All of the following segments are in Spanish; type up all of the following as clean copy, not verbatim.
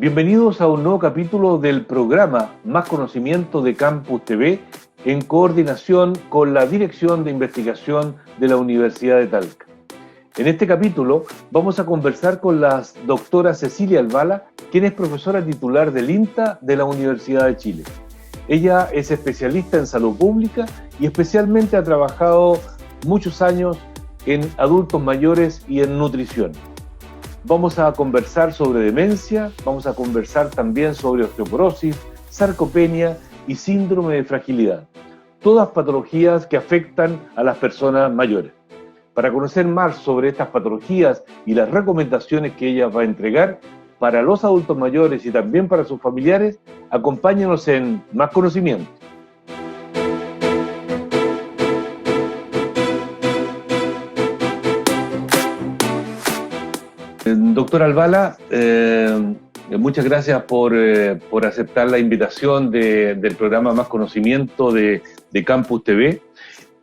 Bienvenidos a un nuevo capítulo del programa Más Conocimiento de Campus TV en coordinación con la Dirección de Investigación de la Universidad de Talca. En este capítulo vamos a conversar con la doctora Cecilia Albala, quien es profesora titular del INTA de la Universidad de Chile. Ella es especialista en salud pública y especialmente ha trabajado muchos años en adultos mayores y en nutrición. Vamos a conversar sobre demencia, vamos a conversar también sobre osteoporosis, sarcopenia y síndrome de fragilidad. Todas patologías que afectan a las personas mayores. Para conocer más sobre estas patologías y las recomendaciones que ella va a entregar para los adultos mayores y también para sus familiares, acompáñenos en Más Conocimiento. Doctora Albala, muchas gracias por aceptar la invitación del programa Más Conocimiento de Campus TV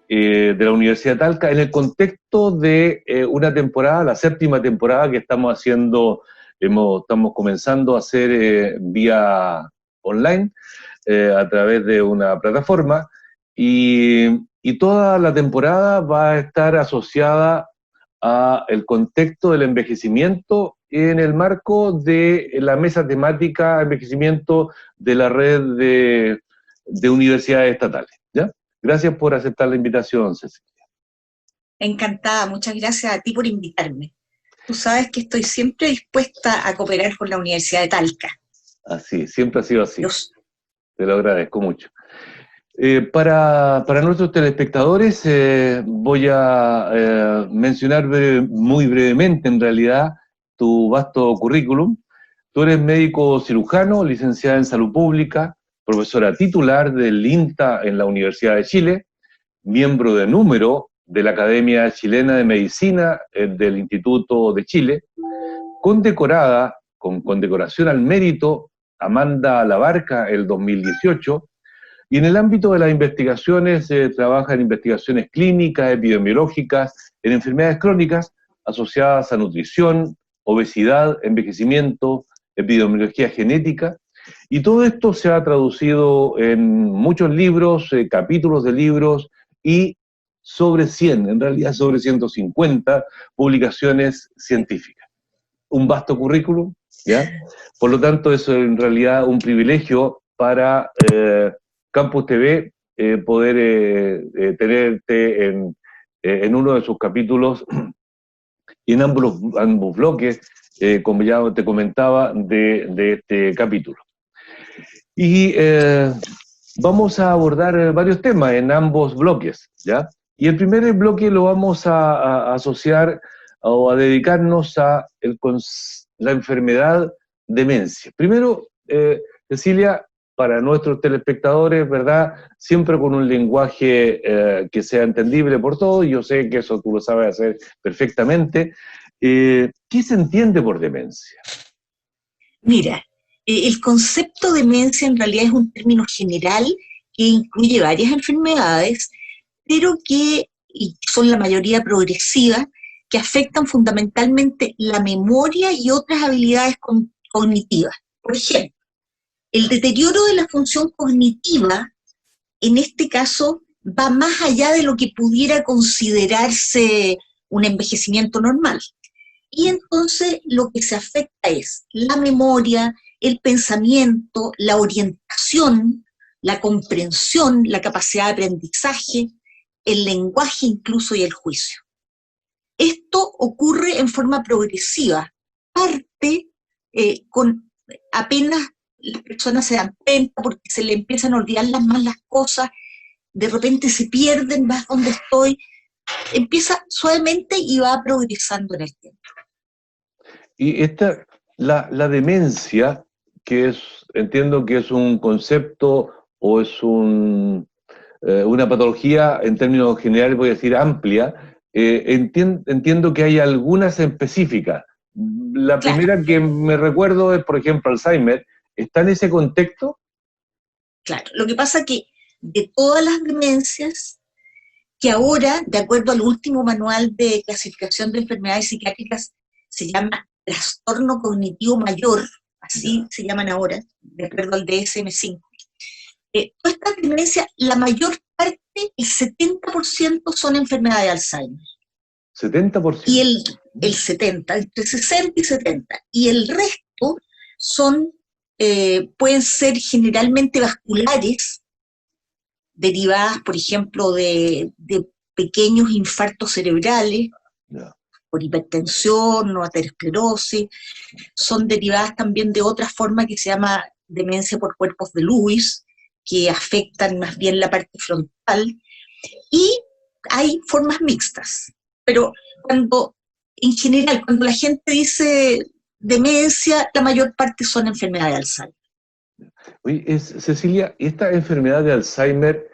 de la Universidad de Talca, en el contexto de una temporada, la 7ª temporada que estamos haciendo, estamos comenzando a hacer vía online, a través de una plataforma, y toda la temporada va a estar asociada a el contexto del envejecimiento en el marco de la mesa temática envejecimiento de la red de universidades estatales, ¿ya? Gracias por aceptar la invitación, Cecilia. Encantada, muchas gracias a ti por invitarme. Tú sabes que estoy siempre dispuesta a cooperar con la Universidad de Talca. Así, siempre ha sido así. Te lo agradezco mucho. Para nuestros telespectadores voy a mencionar muy brevemente, en realidad, tu vasto currículum. Tú eres médico cirujano, licenciada en salud pública, profesora titular del INTA en la Universidad de Chile, miembro de número de la Academia Chilena de Medicina del Instituto de Chile, condecorada con condecoración al mérito Amanda Labarca el 2018, y en el ámbito de las investigaciones trabaja en investigaciones clínicas, epidemiológicas, en enfermedades crónicas asociadas a nutrición, obesidad, envejecimiento, epidemiología genética, y todo esto se ha traducido en muchos libros, capítulos de libros y sobre 100, en realidad sobre 150 publicaciones científicas. Un vasto currículum, ¿ya? Por lo tanto, es en realidad un privilegio para Campus TV poder tenerte en uno de sus capítulos y en ambos bloques, como ya te comentaba, de este capítulo. Y vamos a abordar varios temas en ambos bloques, ¿ya? Y el primer bloque lo vamos a asociar o a dedicarnos a la enfermedad demencia. Primero, Cecilia, para nuestros telespectadores, ¿verdad? Siempre con un lenguaje que sea entendible por todos, yo sé que eso tú lo sabes hacer perfectamente. ¿Qué se entiende por demencia? Mira, el concepto de demencia en realidad es un término general que incluye varias enfermedades, pero que y son la mayoría progresivas, que afectan fundamentalmente la memoria y otras habilidades cognitivas. Por ejemplo, el deterioro de la función cognitiva, en este caso, va más allá de lo que pudiera considerarse un envejecimiento normal. Y entonces lo que se afecta es la memoria, el pensamiento, la orientación, la comprensión, la capacidad de aprendizaje, el lenguaje incluso y el juicio. Esto ocurre en forma progresiva, parte con apenas las personas se dan cuenta porque se le empiezan a olvidar más las cosas, de repente se pierden, vas donde estoy, empieza suavemente y va progresando en el tiempo. Y la demencia, que entiendo que es un concepto o es una patología, en términos generales voy a decir amplia, entiendo que hay algunas específicas. La primera que me recuerdo es, por ejemplo, Alzheimer. ¿Está en ese contexto? Claro, lo que pasa es que de todas las demencias, que ahora, de acuerdo al último manual de clasificación de enfermedades psiquiátricas, se llama trastorno cognitivo mayor, así se llaman ahora, de acuerdo al DSM-5. Todas estas demencias, la mayor parte, el 70% son enfermedades de Alzheimer. 70%. Y el 70, entre 60 y 70. Y el resto son, pueden ser generalmente vasculares, derivadas, por ejemplo, de pequeños infartos cerebrales, por hipertensión o aterosclerosis. Son derivadas también de otra forma que se llama demencia por cuerpos de Lewis, que afectan más bien la parte frontal. Y hay formas mixtas. Pero en general, cuando la gente dice demencia, la mayor parte son enfermedades de Alzheimer. Oye, Cecilia, esta enfermedad de Alzheimer,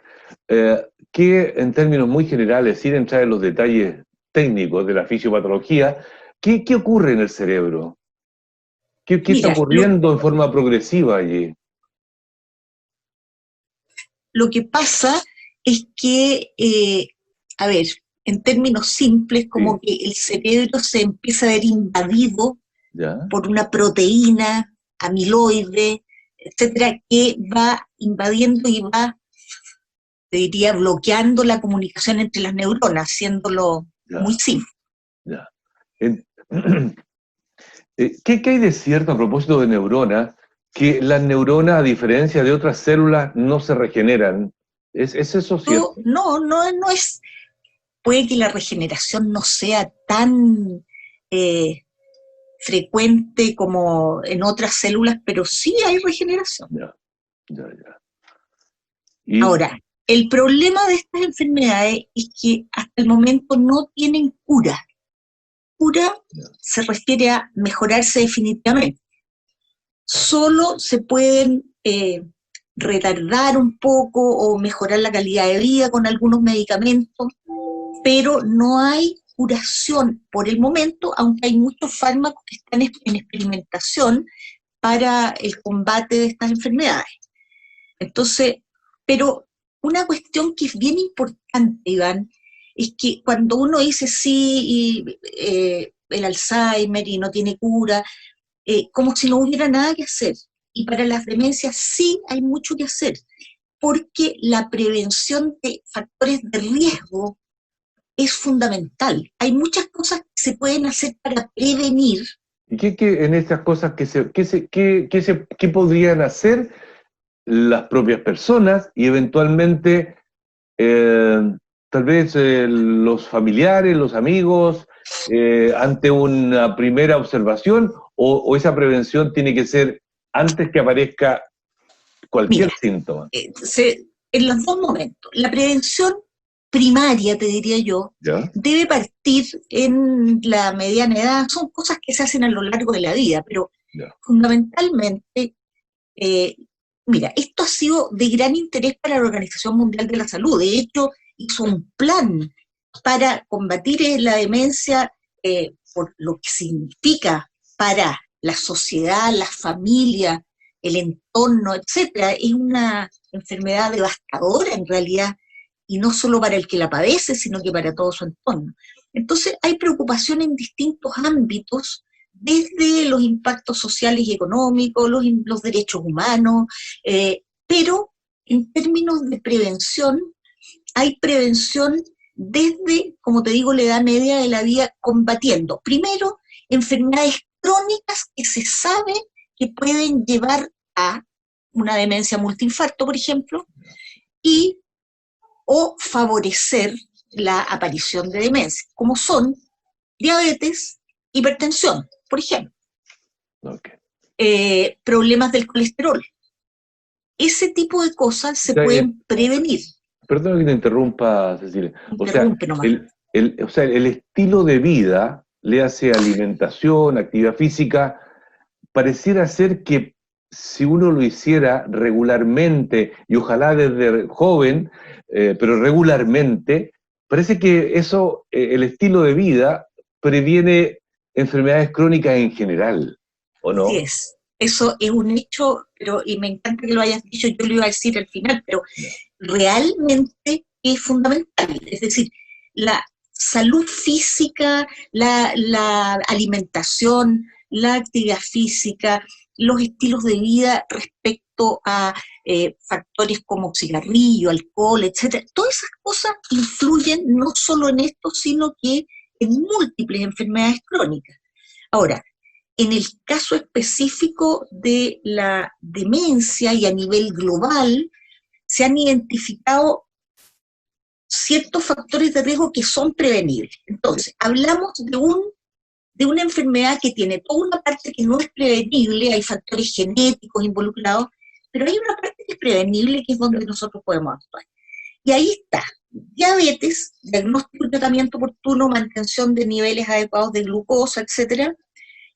que en términos muy generales, sin entrar en los detalles técnicos de la fisiopatología, ¿qué ocurre en el cerebro? ¿Qué está ocurriendo en forma progresiva allí? Lo que pasa es que, a ver, en términos simples, como que el cerebro se empieza a ver invadido por una proteína amiloide, etcétera, que va invadiendo y va, te diría, bloqueando la comunicación entre las neuronas, haciéndolo muy simple. ¿Qué hay de cierto a propósito de neuronas? Que las neuronas, a diferencia de otras células, no se regeneran. ¿Es eso cierto? No es. Puede que la regeneración no sea tan frecuente como en otras células, pero sí hay regeneración. Ahora, el problema de estas enfermedades es que hasta el momento no tienen cura. Cura se refiere a mejorarse definitivamente. Solo se pueden retardar un poco o mejorar la calidad de vida con algunos medicamentos, pero no hay curación por el momento, aunque hay muchos fármacos que están en experimentación para el combate de estas enfermedades. Entonces, pero una cuestión que es bien importante, Iván, es que cuando uno dice sí, el Alzheimer y no tiene cura, como si no hubiera nada que hacer. Y para las demencias sí hay mucho que hacer, porque la prevención de factores de riesgo es fundamental. Hay muchas cosas que se pueden hacer para prevenir. ¿Y qué en estas cosas qué podrían hacer las propias personas y eventualmente tal vez los familiares, los amigos, ante una primera observación, o esa prevención tiene que ser antes que aparezca cualquier síntoma? En los dos momentos. La prevención primaria, te diría yo, debe partir en la mediana edad. Son cosas que se hacen a lo largo de la vida, pero fundamentalmente, mira, esto ha sido de gran interés para la Organización Mundial de la Salud. De hecho, hizo un plan para combatir la demencia por lo que significa para la sociedad, la familia, el entorno, etcétera. Es una enfermedad devastadora en realidad, y no solo para el que la padece, sino que para todo su entorno. Entonces hay preocupación en distintos ámbitos, desde los impactos sociales y económicos, los derechos humanos, pero en términos de prevención, hay prevención desde, como te digo, la edad media de la vida, combatiendo, primero, enfermedades crónicas que se sabe que pueden llevar a una demencia multiinfarto, por ejemplo, o favorecer la aparición de demencia, como son diabetes, hipertensión, por ejemplo, problemas del colesterol. Ese tipo de cosas se pueden prevenir. Perdón que te interrumpa, Cecilia. O sea, el estilo de vida, le hace alimentación, actividad física, pareciera ser que si uno lo hiciera regularmente, y ojalá desde joven, pero regularmente, parece que eso, el estilo de vida, previene enfermedades crónicas en general, ¿o no? Así es. Eso es un hecho, y me encanta que lo hayas dicho, yo lo iba a decir al final, pero realmente es fundamental. Es decir, la salud física, la alimentación, la actividad física, los estilos de vida respecto a factores como cigarrillo, alcohol, etcétera. Todas esas cosas influyen no solo en esto, sino que en múltiples enfermedades crónicas. Ahora, en el caso específico de la demencia y a nivel global, se han identificado ciertos factores de riesgo que son prevenibles. Entonces, hablamos de una enfermedad que tiene toda una parte que no es prevenible, hay factores genéticos involucrados, pero hay una parte que es prevenible, que es donde nosotros podemos actuar. Y ahí está: diabetes, diagnóstico y tratamiento oportuno, mantención de niveles adecuados de glucosa, etcétera;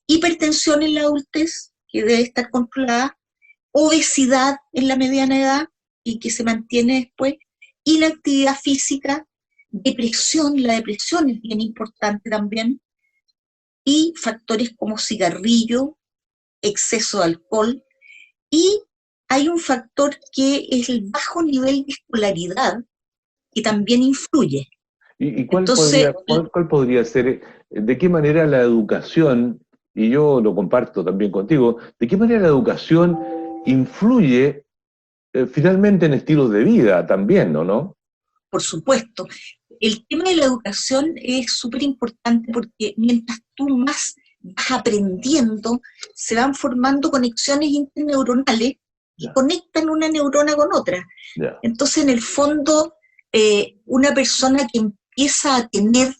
hipertensión en la adultez, que debe estar controlada; obesidad en la mediana edad y que se mantiene después; inactividad física; depresión, la depresión es bien importante también; y factores como cigarrillo, exceso de alcohol, y hay un factor que es el bajo nivel de escolaridad, que también influye. ¿Y cuál podría ser, de qué manera la educación, y yo lo comparto también contigo, de qué manera la educación influye finalmente en estilos de vida también, ¿no? Por supuesto. El tema de la educación es súper importante porque mientras tú más vas aprendiendo, se van formando conexiones interneuronales y conectan una neurona con otra. Entonces, en el fondo, una persona que empieza a tener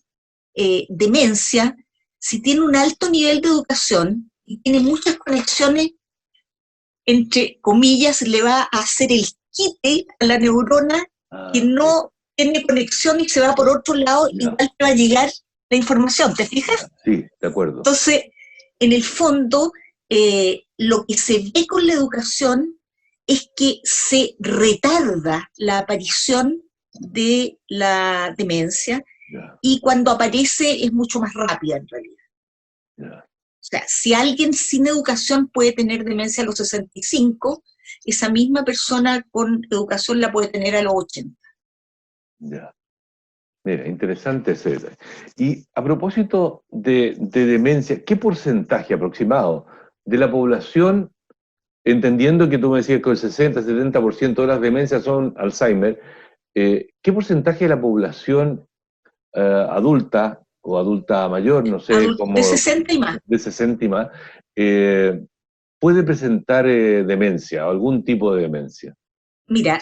demencia, si tiene un alto nivel de educación y tiene muchas conexiones, entre comillas, le va a hacer el quite a la neurona que no tiene conexión y se va por otro lado, igual te va a llegar la información, ¿te fijas? Sí, de acuerdo. Entonces, en el fondo, lo que se ve con la educación es que se retarda la aparición de la demencia, y cuando aparece es mucho más rápida en realidad. O sea, si alguien sin educación puede tener demencia a los 65, esa misma persona con educación la puede tener a los 80. Ya. Mira, interesante ese. Y a propósito de demencia, ¿qué porcentaje aproximado de la población, entendiendo que tú me decías que el 60-70% de las demencias son Alzheimer, qué porcentaje de la población adulta o adulta mayor, no sé, como de 60 y más, de 60 y más, puede presentar demencia o algún tipo de demencia? Mira,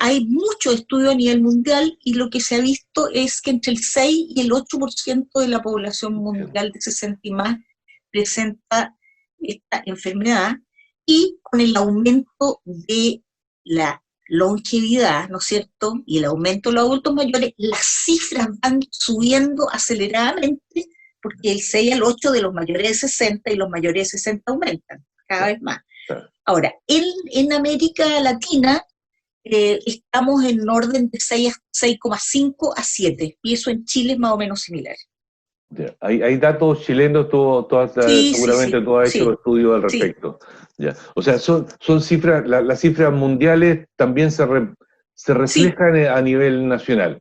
hay mucho estudio a nivel mundial y lo que se ha visto es que entre el 6 y el 8% de la población mundial de 60 y más presenta esta enfermedad, y con el aumento de la longevidad, ¿no es cierto?, y el aumento de los adultos mayores, las cifras van subiendo aceleradamente, porque el 6 al 8 de los mayores de 60 y los mayores de 60 aumentan cada vez más. Ahora, en América Latina, estamos en orden de 6,5 a 7, y eso en Chile es más o menos similar. Hay datos chilenos, seguramente tú has hecho estudios al respecto. Ya. O sea, son cifras, las cifras mundiales también se reflejan a nivel nacional.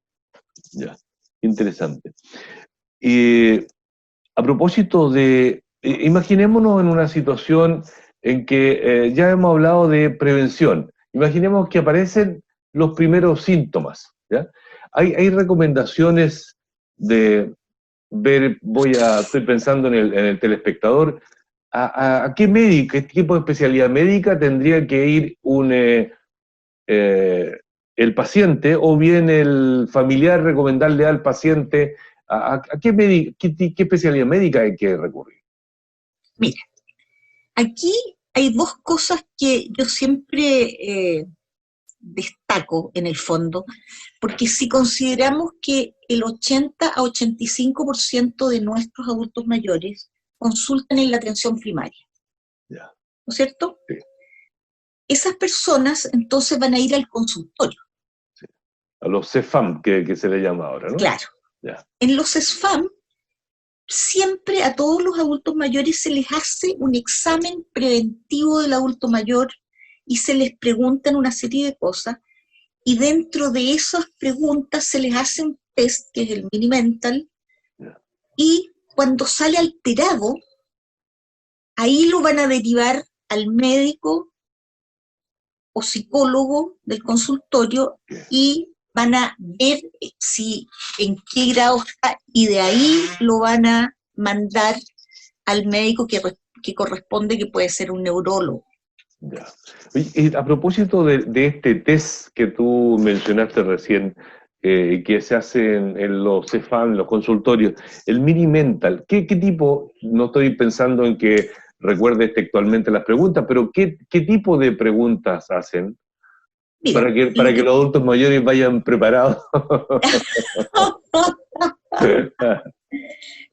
Ya, interesante. Y a propósito de, imaginémonos en una situación en que ya hemos hablado de prevención. Imaginemos que aparecen los primeros síntomas, ¿ya? Hay recomendaciones de ver, estoy pensando en el telespectador, ¿a qué médico, qué tipo de especialidad médica tendría que ir el paciente, o bien el familiar recomendarle al paciente a qué especialidad médica hay que recurrir? Mira, aquí hay dos cosas que yo siempre destaco en el fondo, porque si consideramos que el 80 a 85% de nuestros adultos mayores consultan en la atención primaria, ¿no es cierto? Sí. Esas personas entonces van a ir al consultorio. Sí. A los CEFAM, que se le llama ahora, ¿no? Claro. En los CEFAM, siempre a todos los adultos mayores se les hace un examen preventivo del adulto mayor y se les preguntan una serie de cosas, y dentro de esas preguntas se les hace un test, que es el Mini-Mental, y cuando sale alterado, ahí lo van a derivar al médico o psicólogo del consultorio y van a ver si en qué grado está, y de ahí lo van a mandar al médico que corresponde, que puede ser un neurólogo. Ya. Y a propósito de este test que tú mencionaste recién, que se hace en los CEFAM, en los consultorios, el Mini Mental, ¿qué tipo? No estoy pensando en que recuerdes textualmente las preguntas, pero ¿qué tipo de preguntas hacen? Mira, para que los adultos mayores vayan preparados.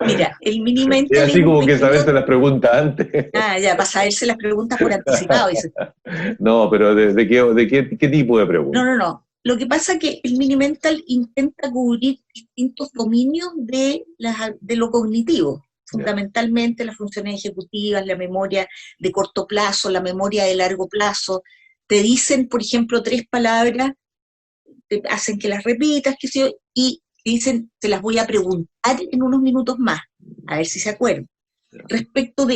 Mira, el Mini Mental es así es un como que pequeño... saberse las preguntas antes. ya, para saberse las preguntas por anticipado. Dice. No, pero ¿de qué tipo de preguntas? No. Lo que pasa es que el Mini Mental intenta cubrir distintos dominios de lo cognitivo, fundamentalmente las funciones ejecutivas, la memoria de corto plazo, la memoria de largo plazo. Te dicen, por ejemplo, 3 palabras, te hacen que las repitas, qué sé yo, y te dicen, te las voy a preguntar en unos minutos más, a ver si se acuerdan. Respecto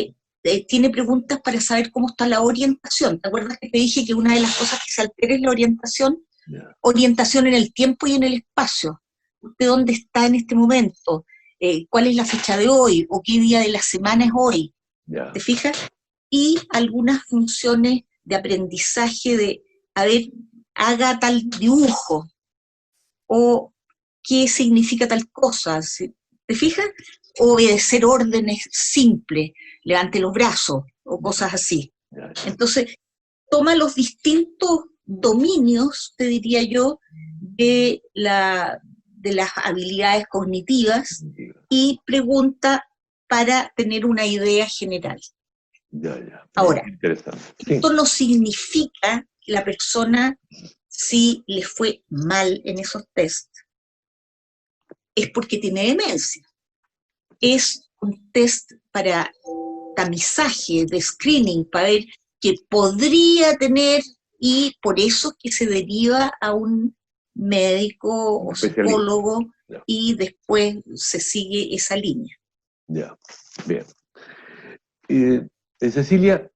tiene preguntas para saber cómo está la orientación. ¿Te acuerdas que te dije que una de las cosas que se altera es la orientación? Orientación en el tiempo y en el espacio. ¿Usted dónde está en este momento? ¿Cuál es la fecha de hoy? ¿O qué día de la semana es hoy? ¿Te fijas? Y algunas funciones de aprendizaje de, a ver, haga tal dibujo, o qué significa tal cosa, ¿te fijas? O obedecer órdenes simples, levante los brazos, o cosas así. Entonces, toma los distintos dominios, te diría yo, de las habilidades cognitivas y pregunta para tener una idea general. Ahora, esto no significa que la persona, si le fue mal en esos test, es porque tiene demencia. Es un test para tamizaje, de screening, para ver que podría tener, y por eso que se deriva a un médico o psicólogo, y después se sigue esa línea. Ya, bien. Cecilia,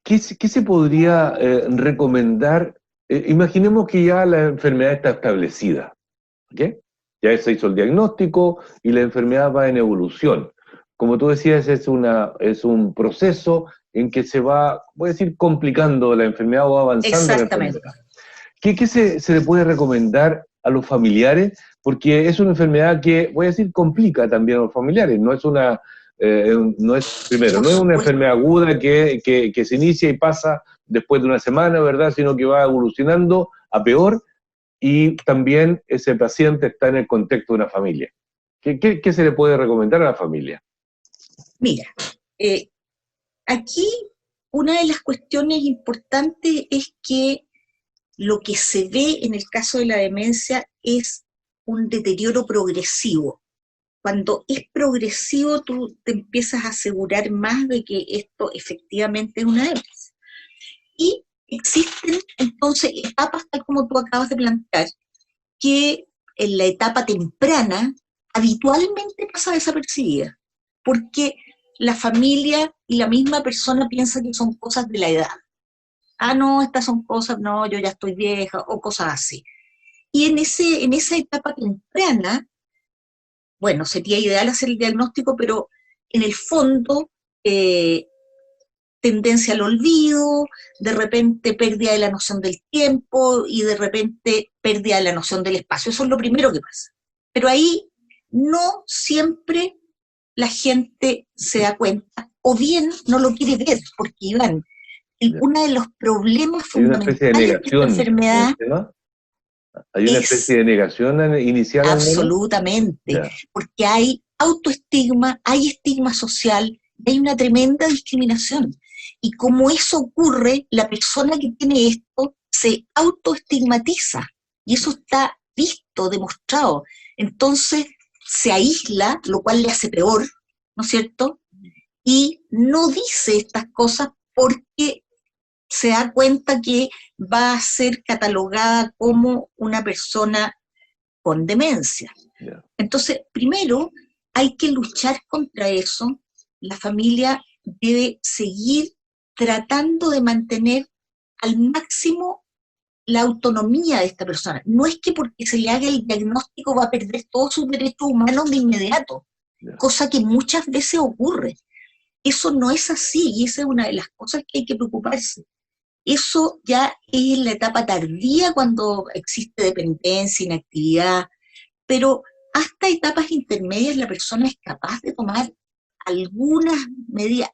¿qué se podría recomendar? Imaginemos que ya la enfermedad está establecida, ¿ok? Ya se hizo el diagnóstico y la enfermedad va en evolución. Como tú decías, es un proceso en que se va, voy a decir, complicando la enfermedad o avanzando la enfermedad. ¿Qué se le puede recomendar a los familiares? Porque es una enfermedad que, voy a decir, complica también a los familiares. No es una enfermedad aguda que se inicia y pasa después de una semana, ¿verdad? Sino que va evolucionando a peor, y también ese paciente está en el contexto de una familia. ¿Qué se le puede recomendar a la familia? Mira, aquí una de las cuestiones importantes es que lo que se ve en el caso de la demencia es un deterioro progresivo. Cuando es progresivo, tú te empiezas a asegurar más de que esto efectivamente es una demencia. Y existen entonces etapas, tal como tú acabas de plantear, que en la etapa temprana habitualmente pasa desapercibida, porque la familia y la misma persona piensa que son cosas de la edad. No, estas son cosas, no, yo ya estoy vieja, o cosas así. Y en esa etapa temprana, bueno, sería ideal hacer el diagnóstico, pero en el fondo, tendencia al olvido, de repente pérdida de la noción del tiempo, y de repente pérdida de la noción del espacio. Eso es lo primero que pasa. Pero ahí no siempre la gente se da cuenta, o bien no lo quiere ver, porque Iván, uno de los problemas fundamentales de esta enfermedad... ¿Hay una especie de negación inicial? Absolutamente, porque hay autoestigma, hay estigma social, hay una tremenda discriminación. Y como eso ocurre, la persona que tiene esto se autoestigmatiza, y eso está visto, demostrado. Entonces se aísla, lo cual le hace peor, ¿no es cierto? Y no dice estas cosas porque se da cuenta que va a ser catalogada como una persona con demencia. Entonces, primero, hay que luchar contra eso. La familia debe seguir tratando de mantener al máximo la autonomía de esta persona. No es que porque se le haga el diagnóstico va a perder todos sus derechos humanos de inmediato, cosa que muchas veces ocurre. Eso no es así, y esa es una de las cosas que hay que preocuparse. Eso ya es en la etapa tardía, cuando existe dependencia, inactividad, pero hasta etapas intermedias la persona es capaz de tomar algunas medidas,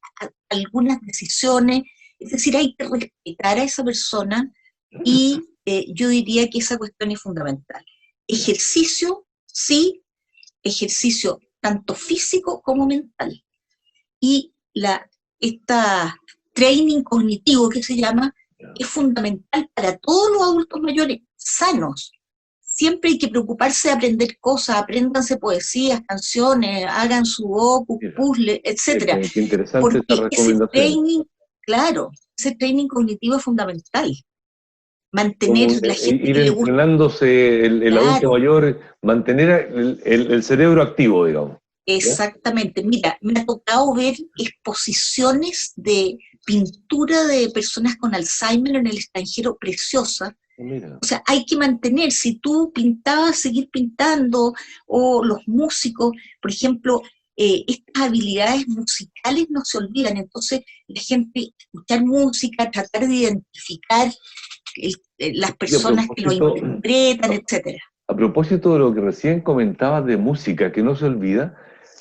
algunas decisiones. Es decir, hay que respetar a esa persona, y yo diría que esa cuestión es fundamental. Ejercicio, sí, ejercicio tanto físico como mental. Y esta training cognitivo que se llama es fundamental para todos los adultos mayores sanos. Siempre hay que preocuparse de aprender cosas, apréndanse poesías, canciones, hagan sudoku, puzzle, etc. Qué interesante Porque esta recomendación. ese training cognitivo es fundamental. Mantener la gente ir que le gusta. entrenándose el adulto mayor, mantener el cerebro activo, digamos. Exactamente. Mira, me ha tocado ver exposiciones de pintura de personas con Alzheimer en el extranjero preciosas. Mira. O sea, hay que mantener, si tú pintabas, seguir pintando, o los músicos, por ejemplo, estas habilidades musicales no se olvidan. Entonces la gente, escuchar música, tratar de identificar las personas que lo interpretan, etcétera. A propósito de lo que recién comentabas de música, que no se olvida,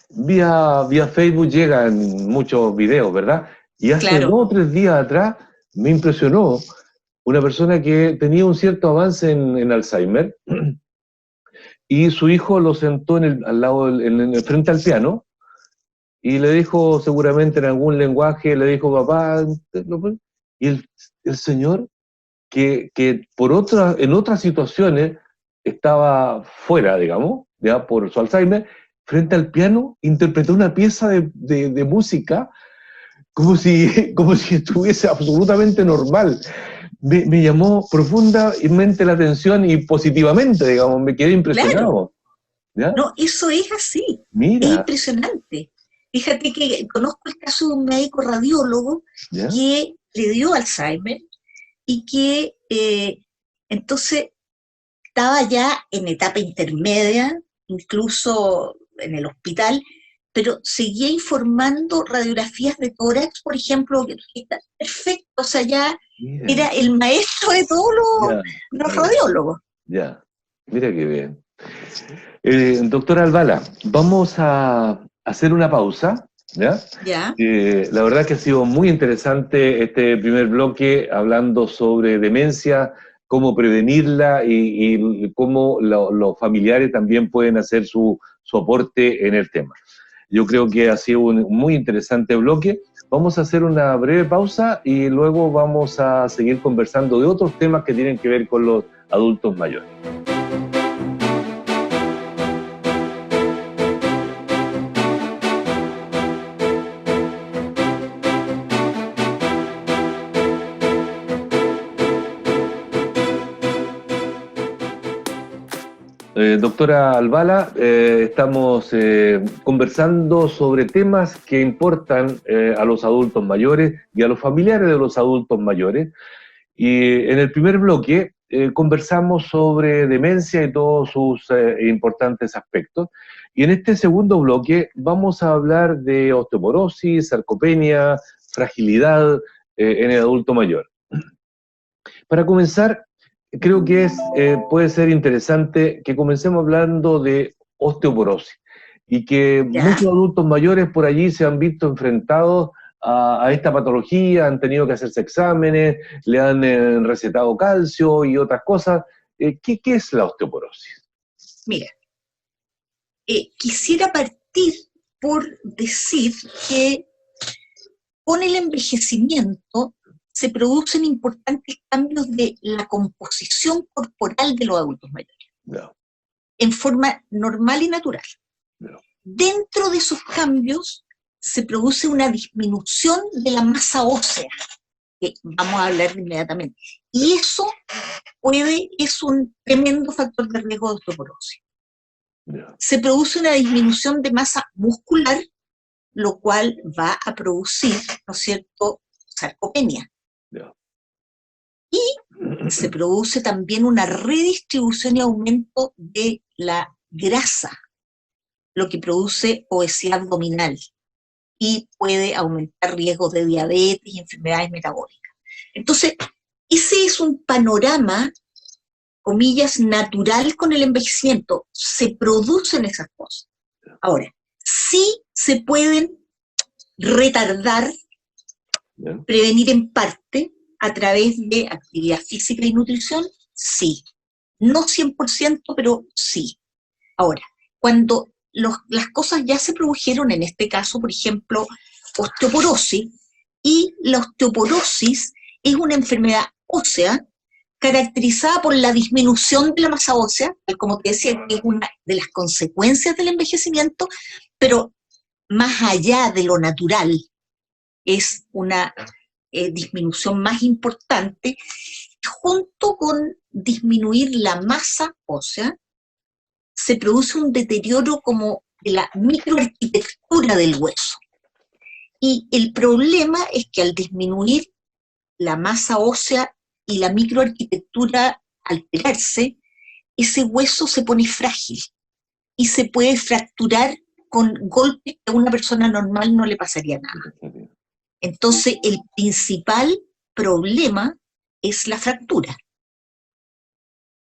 vía Facebook llegan muchos videos, ¿verdad? Y hace 2 o 3 días atrás me impresionó una persona que tenía un cierto avance en Alzheimer, y su hijo lo sentó al lado, frente al piano, y le dijo, seguramente en algún lenguaje, le dijo, papá, y el señor, que en otras situaciones estaba fuera, digamos, ya por su Alzheimer, frente al piano, interpretó una pieza de música como si estuviese absolutamente normal. Me llamó profundamente la atención, y positivamente, digamos, me quedé impresionado. ¿Ya? No, eso es así. Mira. Es impresionante. Fíjate que conozco el caso de un médico radiólogo, ¿ya?, que le dio Alzheimer, y que entonces estaba ya en etapa intermedia, incluso en el hospital, pero seguía informando radiografías de tórax, por ejemplo, que está perfecto, o sea, ya era el maestro de todos los radiólogos. Ya, mira qué bien. Doctora Albala, vamos a hacer una pausa, ¿ya? Ya. La verdad que ha sido muy interesante este primer bloque, hablando sobre demencia, cómo prevenirla, y cómo los familiares también pueden hacer su aporte en el tema. Yo creo que ha sido un muy interesante bloque. Vamos a hacer una breve pausa y luego vamos a seguir conversando de otros temas que tienen que ver con los adultos mayores. Doctora Albala, estamos conversando sobre temas que importan a los adultos mayores y a los familiares de los adultos mayores. Y en el primer bloque conversamos sobre demencia y todos sus importantes aspectos. Y en este segundo bloque vamos a hablar de osteoporosis, sarcopenia, fragilidad en el adulto mayor. Para comenzar, creo que puede ser interesante que comencemos hablando de osteoporosis, y que muchos adultos mayores por allí se han visto enfrentados a esta patología, han tenido que hacerse exámenes, le han recetado calcio y otras cosas. ¿Qué es la osteoporosis? Mira, quisiera partir por decir que con el envejecimiento se producen importantes cambios de la composición corporal de los adultos mayores, en forma normal y natural. Dentro de esos cambios se produce una disminución de la masa ósea, que vamos a hablar inmediatamente, y eso es un tremendo factor de riesgo de osteoporosis. Se produce una disminución de masa muscular, lo cual va a producir, ¿no es cierto?, sarcopenia. Ya. Y se produce también una redistribución y aumento de la grasa, lo que produce obesidad abdominal y puede aumentar riesgos de diabetes y enfermedades metabólicas. Entonces, ese es un panorama, comillas, natural con el envejecimiento. Se producen esas cosas. Ahora, sí se pueden retardar, Bien. prevenir en parte a través de actividad física y nutrición, sí. No 100%, pero sí. Ahora, cuando las cosas ya se produjeron, en este caso, por ejemplo, osteoporosis, y la osteoporosis es una enfermedad ósea caracterizada por la disminución de la masa ósea, que como te decía, que es una de las consecuencias del envejecimiento, pero más allá de lo natural, es una disminución más importante, junto con disminuir la masa ósea, se produce un deterioro como de la microarquitectura del hueso. Y el problema es que al disminuir la masa ósea y la microarquitectura alterarse, ese hueso se pone frágil y se puede fracturar con golpes que a una persona normal no le pasaría nada. Entonces, el principal problema es la fractura.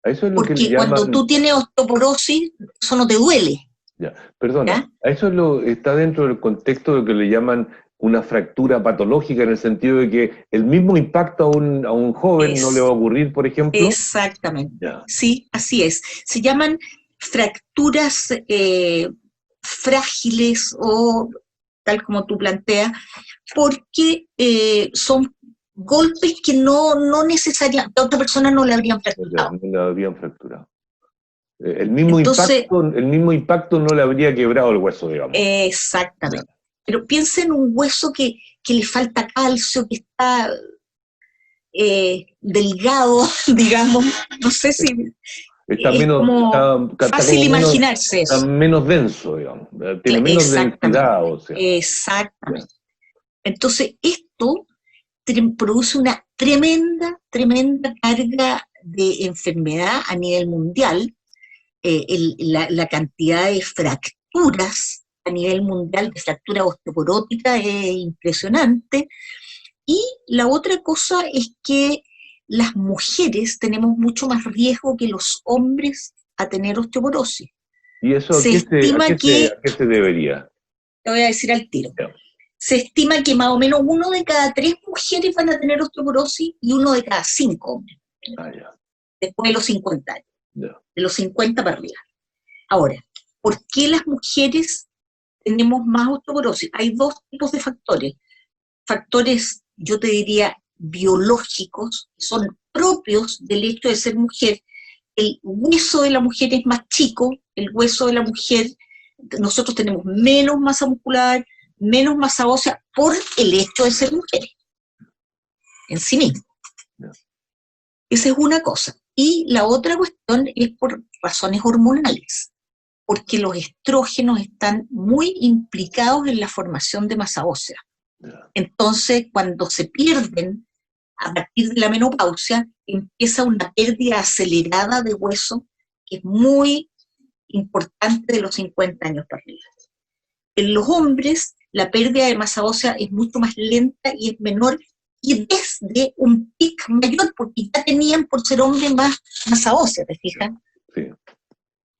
Eso es lo Porque que le llaman... cuando tú tienes osteoporosis, eso no te duele. Ya, perdona, ¿Ya? a eso está dentro del contexto de lo que le llaman una fractura patológica, en el sentido de que el mismo impacto a un joven no le va a ocurrir, por ejemplo. Exactamente. Ya. Sí, así es. Se llaman fracturas frágiles o tal como tú planteas, porque son golpes que no necesariamente a otra persona no le habrían fracturado. No le habrían fracturado. El mismo impacto no le habría quebrado el hueso, digamos. Exactamente. Ya. Pero piensa en un hueso que le falta calcio, que está delgado, digamos, no sé si... Está fácil imaginarse eso. Está menos denso, digamos. Tiene menos densidad, o sea. Exactamente. Entonces, esto produce una tremenda carga de enfermedad a nivel mundial. La cantidad de fracturas a nivel mundial, de fractura osteoporótica, es impresionante. Y la otra cosa es que las mujeres tenemos mucho más riesgo que los hombres a tener osteoporosis. ¿Y eso a qué se debería? Te voy a decir al tiro. Yeah. Se estima que más o menos 1 de cada 3 mujeres van a tener osteoporosis y 1 de cada 5 hombres. Yeah. Después de los 50 años. Yeah. De los 50 para arriba. Ahora, ¿por qué las mujeres tenemos más osteoporosis? Hay 2 tipos de factores. Factores, yo te diría, biológicos, son propios del hecho de ser mujer. El hueso de la mujer es más chico, el hueso de la mujer, nosotros tenemos menos masa muscular, menos masa ósea, por el hecho de ser mujeres, en sí mismo. Esa es una cosa. Y la otra cuestión es por razones hormonales, porque los estrógenos están muy implicados en la formación de masa ósea. Entonces, cuando se pierden a partir de la menopausia, empieza una pérdida acelerada de hueso, que es muy importante de los 50 años para arriba. En los hombres, la pérdida de masa ósea es mucho más lenta y es menor, y desde un pic mayor, porque ya tenían, por ser hombres, más masa ósea, ¿te fijas? Sí,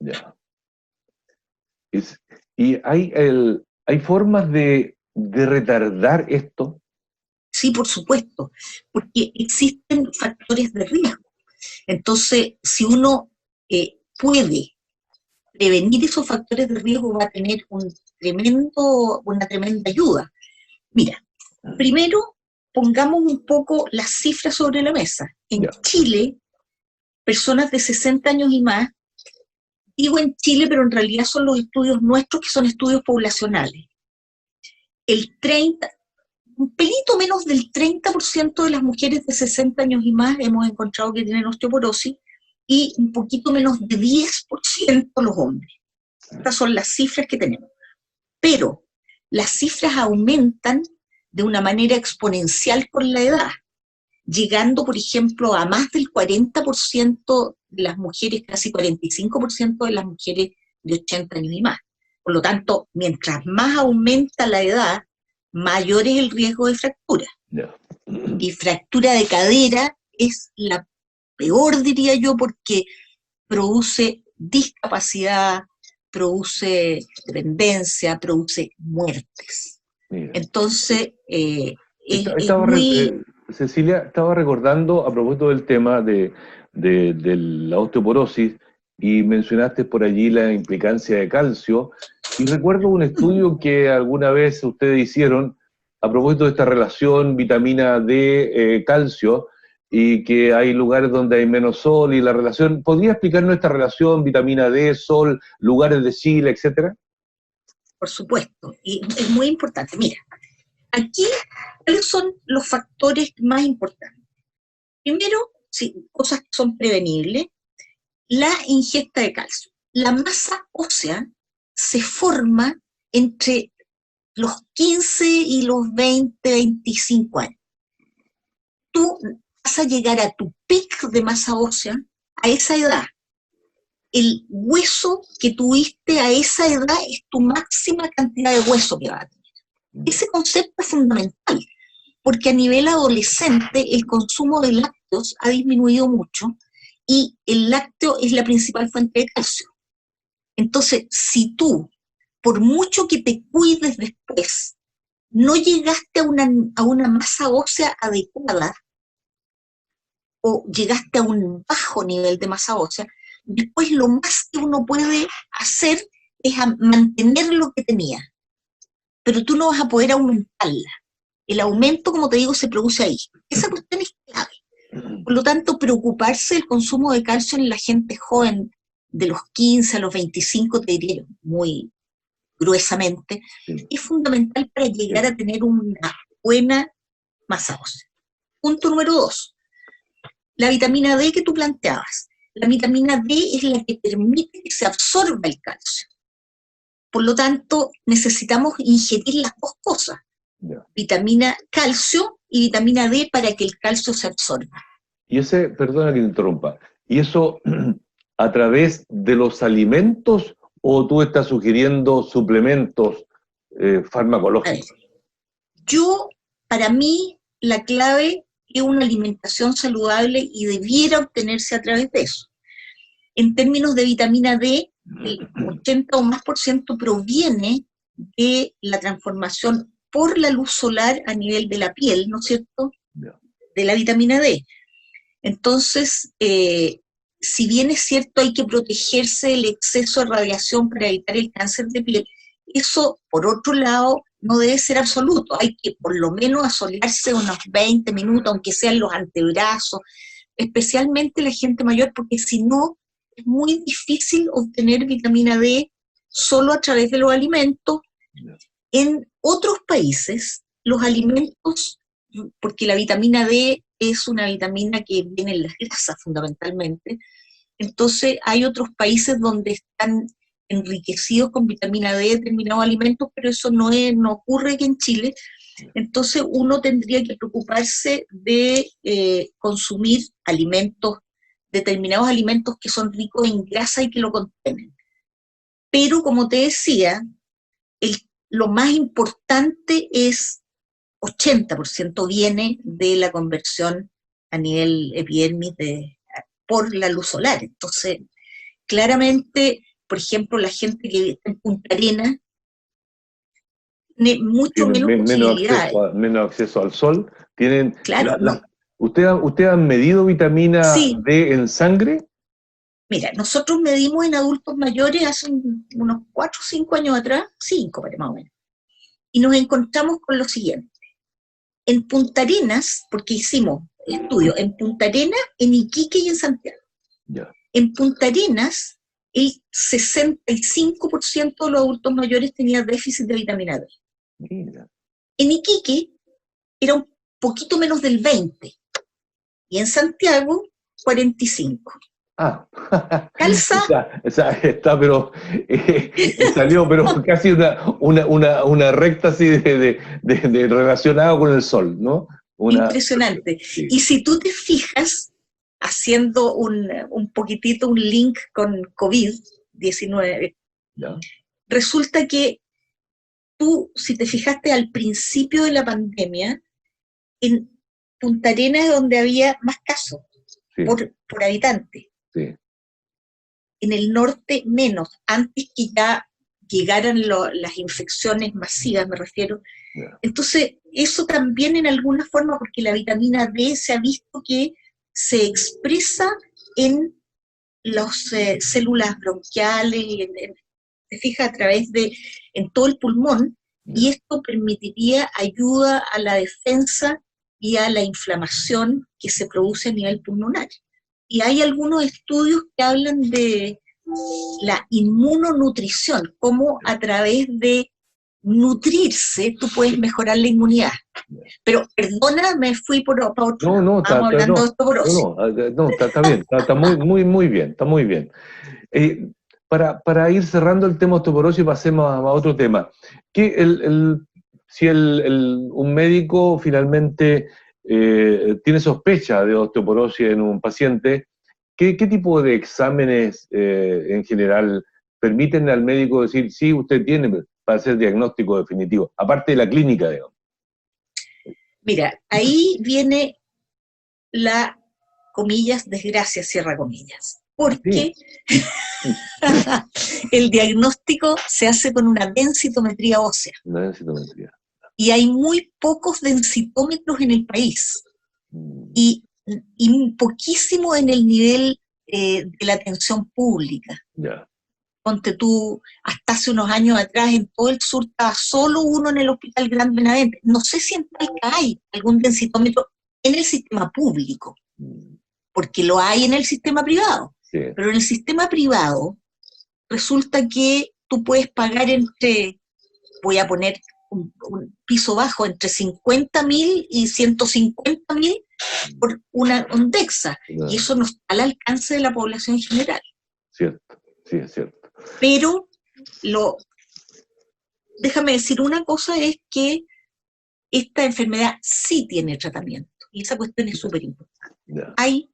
ya. ¿Y hay formas de retardar esto? Sí, por supuesto, porque existen factores de riesgo. Entonces, si uno puede prevenir esos factores de riesgo, va a tener una tremenda ayuda. Mira, primero pongamos un poco las cifras sobre la mesa. En Chile, personas de 60 años y más, digo en Chile, pero en realidad son los estudios nuestros, que son estudios poblacionales. Un pelito menos del 30% de las mujeres de 60 años y más hemos encontrado que tienen osteoporosis, y un poquito menos de 10% los hombres. Estas son las cifras que tenemos. Pero las cifras aumentan de una manera exponencial con la edad, llegando, por ejemplo, a más del 40% de las mujeres, casi 45% de las mujeres de 80 años y más. Por lo tanto, mientras más aumenta la edad, mayor es el riesgo de fractura. Ya. Y fractura de cadera es la peor, diría yo, porque produce discapacidad, produce dependencia, produce muertes. Mira. Entonces, es Estaba muy... Cecilia, estaba recordando a propósito del tema de la osteoporosis y mencionaste por allí la implicancia de calcio y recuerdo un estudio que alguna vez ustedes hicieron a propósito de esta relación vitamina D, calcio, y que hay lugares donde hay menos sol y la relación. ¿Podría explicarnos esta relación vitamina D, sol, lugares de Chile, etcétera? Por supuesto, y es muy importante. Mira, aquí, ¿cuáles son los factores más importantes? Primero, sí, cosas que son prevenibles, la ingesta de calcio. La masa ósea se forma entre los 15 y los 20, 25 años. Tú vas a llegar a tu pic de masa ósea a esa edad. El hueso que tuviste a esa edad es tu máxima cantidad de hueso que va a tener. Ese concepto es fundamental, porque a nivel adolescente el consumo de lácteos ha disminuido mucho y el lácteo es la principal fuente de calcio. Entonces, si tú, por mucho que te cuides después, no llegaste a una masa ósea adecuada o llegaste a un bajo nivel de masa ósea, después lo más que uno puede hacer es mantener lo que tenía, pero tú no vas a poder aumentarla. El aumento, como te digo, se produce ahí. Esa cuestión es clave. Por lo tanto, preocuparse del consumo de calcio en la gente joven, de los 15 a los 25, te diría yo, muy gruesamente, es fundamental para llegar a tener una buena masa ósea. Punto número 2, la vitamina D que tú planteabas. La vitamina D es la que permite que se absorba el calcio. Por lo tanto, necesitamos ingerir las dos cosas. Vitamina calcio y vitamina D para que el calcio se absorba. Y ese, perdona que te interrumpa, ¿y eso a través de los alimentos o tú estás sugiriendo suplementos farmacológicos? Para mí, la clave es una alimentación saludable y debiera obtenerse a través de eso. En términos de vitamina D, el 80 o más % proviene de la transformación por la luz solar a nivel de la piel, ¿no es cierto?, de la vitamina D. Entonces, si bien es cierto hay que protegerse del exceso de radiación para evitar el cáncer de piel, eso, por otro lado, no debe ser absoluto. Hay que por lo menos asolearse unos 20 minutos, aunque sean los antebrazos, especialmente la gente mayor, porque si no, es muy difícil obtener vitamina D solo a través de los alimentos. En otros países, los alimentos, porque la vitamina D es una vitamina que viene en las grasas fundamentalmente, entonces hay otros países donde están enriquecidos con vitamina D determinados alimentos, pero eso no ocurre aquí en Chile. Entonces uno tendría que preocuparse de consumir determinados alimentos que son ricos en grasa y que lo contienen. Pero como te decía, lo más importante es 80% viene de la conversión a nivel epidermis por la luz solar. Entonces, claramente, por ejemplo, la gente que vive en Punta Arenas tiene mucho menos posibilidades. Menos acceso al sol. Tienen, claro, no. ¿Usted ha medido vitamina D en sangre? Mira, nosotros medimos en adultos mayores hace unos 4 o 5 años atrás, 5 más o menos, y nos encontramos con lo siguiente. En Punta Arenas, porque hicimos estudios en Punta Arenas, en Iquique y en Santiago. Ya. En Punta Arenas, el 65% de los adultos mayores tenía déficit de vitamina D. Mira. En Iquique era un poquito menos del 20%, y en Santiago, 45%. Ah, Calza. está, pero salió, pero casi una recta así de relacionado con el sol, ¿no? Impresionante. Sí, Y si tú te fijas, haciendo un poquitito un link con COVID-19, ¿ya? resulta que tú, si te fijaste al principio de la pandemia, en Punta Arenas es donde había más casos Sí, por habitante. sí, En el norte menos, antes que ya llegaran las infecciones masivas, me refiero. ya, Entonces, eso también en alguna forma, porque la vitamina D se ha visto que se expresa en las células bronquiales, se fija a través en todo el pulmón, y ya. esto permitiría ayuda a la defensa y a la inflamación que se produce a nivel pulmonar. Y hay algunos estudios que hablan de la inmunonutrición, cómo a través de nutrirse tú puedes mejorar la inmunidad. Pero perdona, me fui para otro No, lado. no, Estábamos hablando de osteoporosis. está bien, está muy, muy, muy bien, está muy bien. Para ir cerrando el tema osteoporosis, pasemos a otro tema. Que si un médico finalmente tiene sospecha de osteoporosis en un paciente, ¿qué tipo de exámenes en general permiten al médico decir, sí, usted tiene para hacer diagnóstico definitivo? Aparte de la clínica, digamos. Mira, ahí viene la, comillas, desgracia, cierra comillas. Sí, Porque el diagnóstico se hace con una densitometría ósea. una densitometría. Y hay muy pocos densitómetros en el país. Y, y poquísimo en el nivel de la atención pública. Ya. Ponte tú, hasta hace unos años atrás en todo el sur estaba solo uno en el Hospital Gran Benavente. No sé si en Talca hay algún densitómetro en el sistema público, porque lo hay en el sistema privado. Sí. Pero en el sistema privado resulta que tú puedes pagar voy a poner un piso bajo, entre 50.000 y 150.000 por una Ondexa, y eso no está al alcance de la población en general. Cierto, sí, es cierto. Pero déjame decir, una cosa es que esta enfermedad sí tiene tratamiento, y esa cuestión es súper importante. Ya. Hay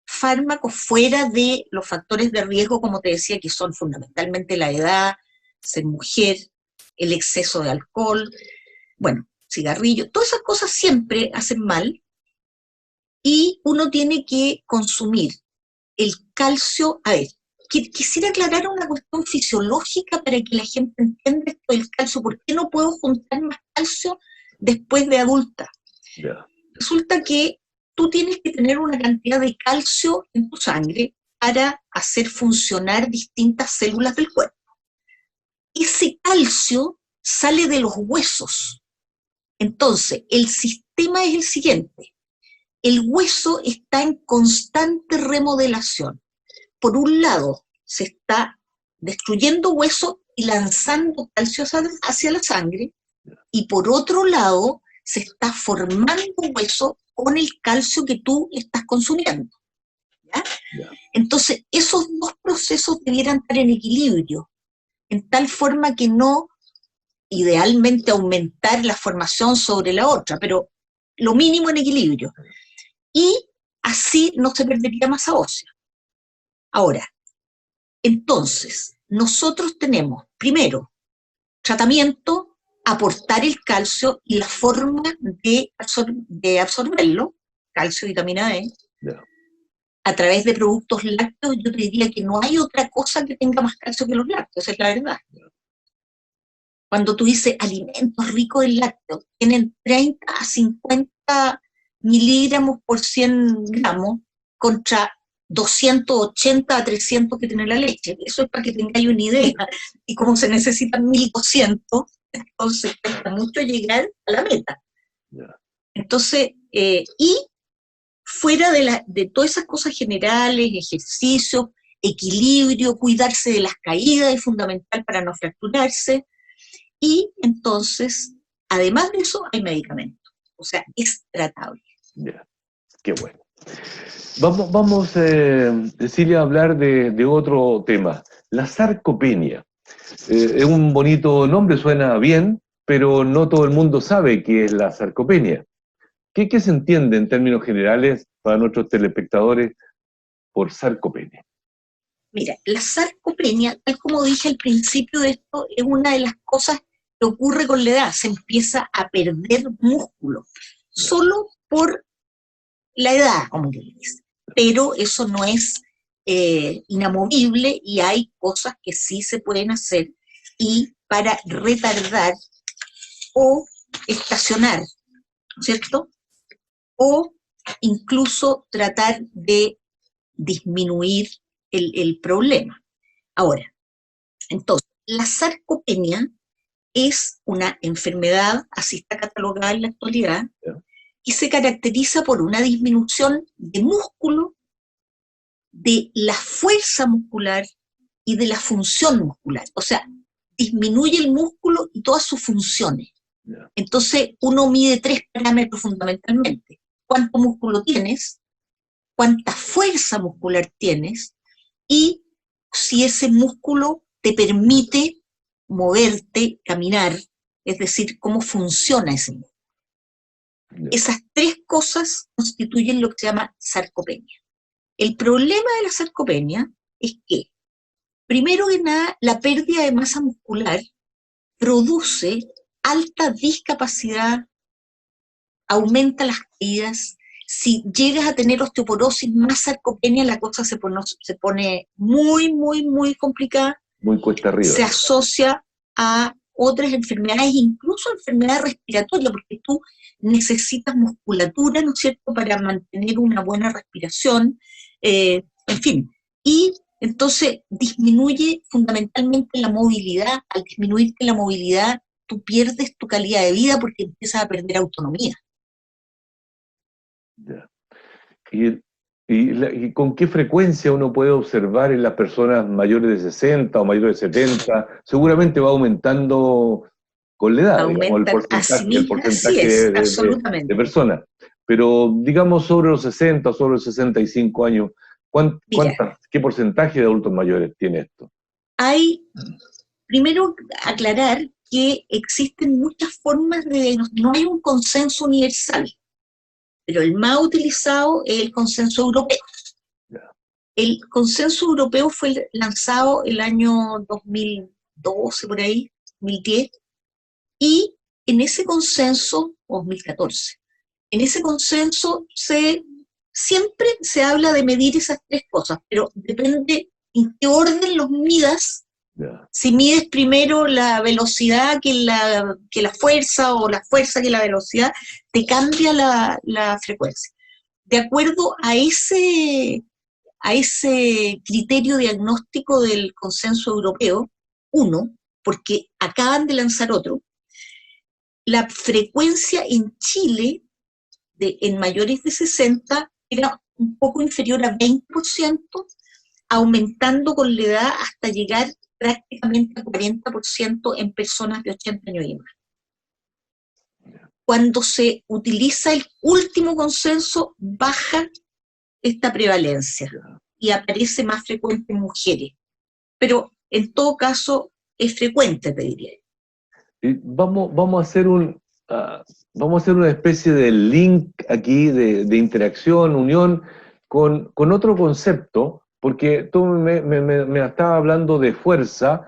fármacos fuera de los factores de riesgo, como te decía, que son fundamentalmente la edad, ser mujer, el exceso de alcohol, bueno, cigarrillo, todas esas cosas siempre hacen mal, y uno tiene que consumir el calcio. A ver, quisiera aclarar una cuestión fisiológica para que la gente entienda esto del calcio. ¿Por qué no puedo juntar más calcio después de adulta? Ya. Resulta que tú tienes que tener una cantidad de calcio en tu sangre para hacer funcionar distintas células del cuerpo. Ese calcio sale de los huesos. Entonces, el sistema es el siguiente. El hueso está en constante remodelación. Por un lado, se está destruyendo hueso y lanzando calcio hacia la sangre, y por otro lado, se está formando hueso con el calcio que tú estás consumiendo. ¿Ya? Ya. Entonces, esos dos procesos debieran estar en equilibrio, en tal forma que no, idealmente, aumentar la formación sobre la otra, pero lo mínimo en equilibrio. Y así no se perdería masa ósea. Ahora, entonces, nosotros tenemos, primero, tratamiento, aportar el calcio y la forma de absorberlo, calcio y vitamina D, Ya. a través de productos lácteos. Yo te diría que no hay otra cosa que tenga más calcio que los lácteos, es la verdad. Cuando tú dices alimentos ricos en lácteos, tienen 30 a 50 miligramos por 100 gramos contra 280 a 300 que tiene la leche. Eso es para que tengáis una idea. Y como se necesitan 1200, entonces cuesta mucho llegar a la meta. Ya. Entonces, y fuera de todas esas cosas generales, ejercicio, equilibrio, cuidarse de las caídas es fundamental para no fracturarse. Y entonces, además de eso, hay medicamentos. O sea, es tratable. Ya. Qué bueno. Vamos, Cecilia, a hablar de otro tema, la sarcopenia. Es un bonito nombre, suena bien, pero no todo el mundo sabe qué es la sarcopenia. ¿Qué se entiende en términos generales para nuestros telespectadores por sarcopenia? Mira, la sarcopenia, tal como dije al principio de esto, es una de las cosas que ocurre con la edad. Se empieza a perder músculo, solo por la edad, como que dice. Pero eso no es inamovible y hay cosas que sí se pueden hacer y para retardar o estacionar, ¿cierto? O incluso tratar de disminuir el problema. Ahora, entonces, la sarcopenia es una enfermedad, así está catalogada en la actualidad, y se caracteriza por una disminución de músculo, de la fuerza muscular y de la función muscular. O sea, disminuye el músculo y todas sus funciones. Entonces, uno mide 3 parámetros fundamentalmente. ¿Cuánto músculo tienes? ¿Cuánta fuerza muscular tienes? Y si ese músculo te permite moverte, caminar, es decir, cómo funciona ese músculo. Esas 3 cosas constituyen lo que se llama sarcopenia. El problema de la sarcopenia es que, primero que nada, la pérdida de masa muscular produce alta discapacidad, aumenta las caídas. Si llegas a tener osteoporosis más sarcopenia, la cosa se pone muy, muy, muy complicada. Muy cuesta arriba. Se asocia a otras enfermedades, incluso enfermedades respiratorias, porque tú necesitas musculatura, ¿no es cierto?, para mantener una buena respiración, en fin. Y entonces disminuye fundamentalmente la movilidad. Al disminuirte la movilidad, tú pierdes tu calidad de vida porque empiezas a perder autonomía. Ya. ¿Y con qué frecuencia uno puede observar en las personas mayores de 60 o mayores de 70? Seguramente va aumentando con la edad, digamos, el porcentaje de personas. Pero digamos sobre los 60 o sobre los 65 años, ¿qué porcentaje de adultos mayores tiene esto? Hay, primero, aclarar que existen muchas formas de... No hay un consenso universal, pero el más utilizado es el consenso europeo. El consenso europeo fue lanzado el año 2012, por ahí, 2010, y en ese consenso, o 2014, en ese consenso siempre se habla de medir esas 3 cosas, pero depende en qué orden los midas. Si mides primero la velocidad que la fuerza, o la fuerza que la velocidad, te cambia la frecuencia. De acuerdo a ese criterio diagnóstico del consenso europeo, porque acaban de lanzar otro, la frecuencia en Chile en mayores de 60 era un poco inferior a 20%, aumentando con la edad hasta llegar prácticamente al 40% en personas de 80 años y más. Cuando se utiliza el último consenso, baja esta prevalencia y aparece más frecuente en mujeres. Pero en todo caso es frecuente, te diría. Vamos a hacer una especie de link aquí de interacción, unión con otro concepto, porque tú me estabas hablando de fuerza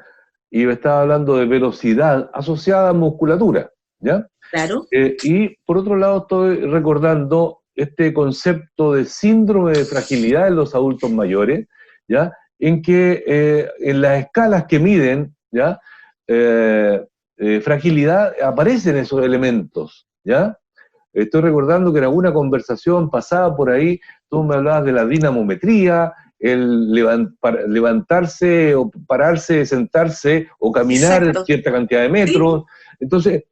y me estabas hablando de velocidad asociada a musculatura, ¿ya? Claro. Y por otro lado estoy recordando este concepto de síndrome de fragilidad en los adultos mayores, ¿ya? En que en las escalas que miden, ¿ya? Fragilidad, aparecen esos elementos, ¿ya? Estoy recordando que en alguna conversación pasada por ahí, tú me hablabas de la dinamometría, el levantarse o pararse, sentarse o caminar. Exacto. Cierta cantidad de metros. ¿Sí? Entonces,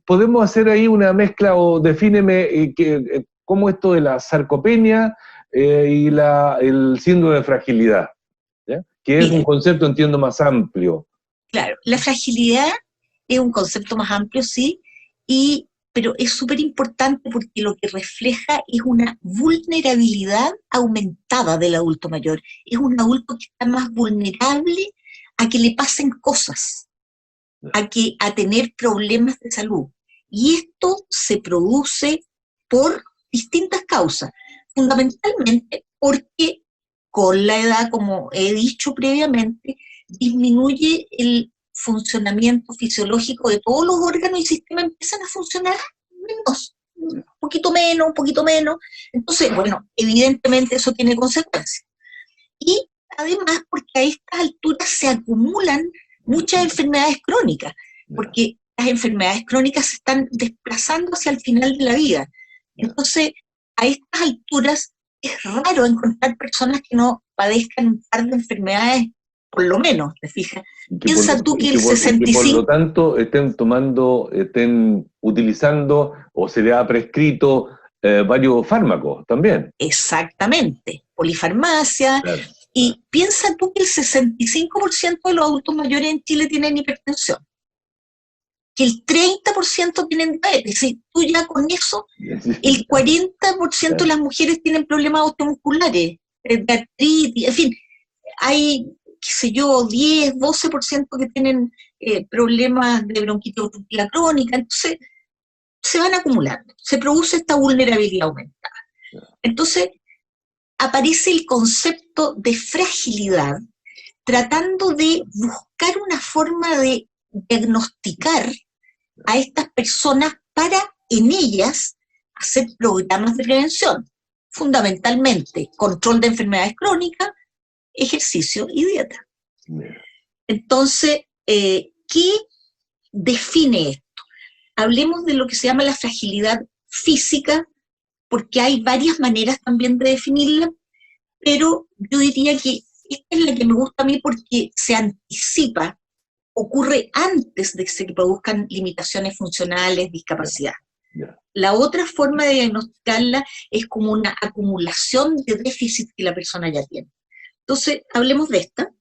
podemos hacer ahí una mezcla, o defíneme cómo esto de la sarcopenia y el síndrome de fragilidad, ¿ya? Que es un concepto, entiendo, más amplio. Claro, la fragilidad es un concepto más amplio, sí, pero es súper importante porque lo que refleja es una vulnerabilidad aumentada del adulto mayor. Es un adulto que está más vulnerable a que le pasen cosas, a tener problemas de salud. Y esto se produce por distintas causas, fundamentalmente porque con la edad, como he dicho previamente, disminuye el funcionamiento fisiológico de todos los órganos y sistemas empiezan a funcionar menos, un poquito menos, un poquito menos. Entonces, bueno, evidentemente eso tiene consecuencias. Y además porque a estas alturas se acumulan muchas enfermedades crónicas, porque las enfermedades crónicas se están desplazando hacia el final de la vida. Entonces, a estas alturas es raro encontrar personas que no padezcan un par de enfermedades, por lo menos, ¿te fijas? Piensa tú que el 65... por lo tanto, estén utilizando o se le ha prescrito varios fármacos también. Exactamente, polifarmacia. Claro. Y piensa tú que el 65% de los adultos mayores en Chile tienen hipertensión, que el 30% tienen diabetes. Y tú ya con eso, el 40% de las mujeres tienen problemas osteomusculares, de artritis, en fin, hay, qué sé yo, 10, 12% que tienen problemas de bronquitis obstructiva crónica. Entonces, se van acumulando, se produce esta vulnerabilidad aumentada. Entonces, aparece el concepto de fragilidad, tratando de buscar una forma de diagnosticar a estas personas para, en ellas, hacer programas de prevención, fundamentalmente control de enfermedades crónicas, ejercicio y dieta. Entonces, ¿qué define esto? Hablemos de lo que se llama la fragilidad física, porque hay varias maneras también de definirla, pero yo diría que esta es la que me gusta a mí porque se anticipa, ocurre antes de que se produzcan limitaciones funcionales, discapacidad. La otra forma de diagnosticarla es como una acumulación de déficit que la persona ya tiene. Entonces, hablemos de esta.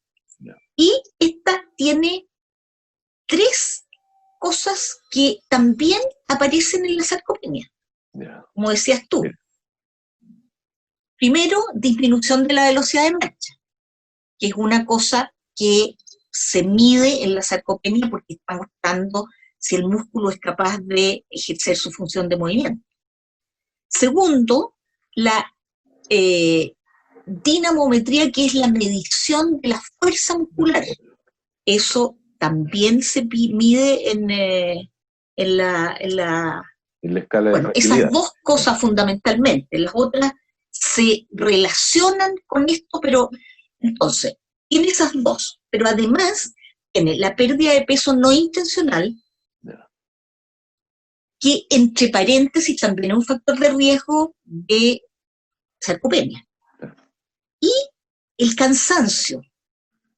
Y esta tiene 3 cosas que también aparecen en la sarcopenia, como decías tú. Primero, disminución de la velocidad de marcha, que es una cosa que se mide en la sarcopenia porque está mostrando si el músculo es capaz de ejercer su función de movimiento. Segundo, la dinamometría, que es la medición de la fuerza muscular. Eso también se mide en la escala de bueno, esas 2 cosas fundamentalmente. Las otras se relacionan con esto, pero entonces, tiene esas 2, pero además tiene la pérdida de peso no intencional, que entre paréntesis también es un factor de riesgo de sarcopenia. Y el cansancio,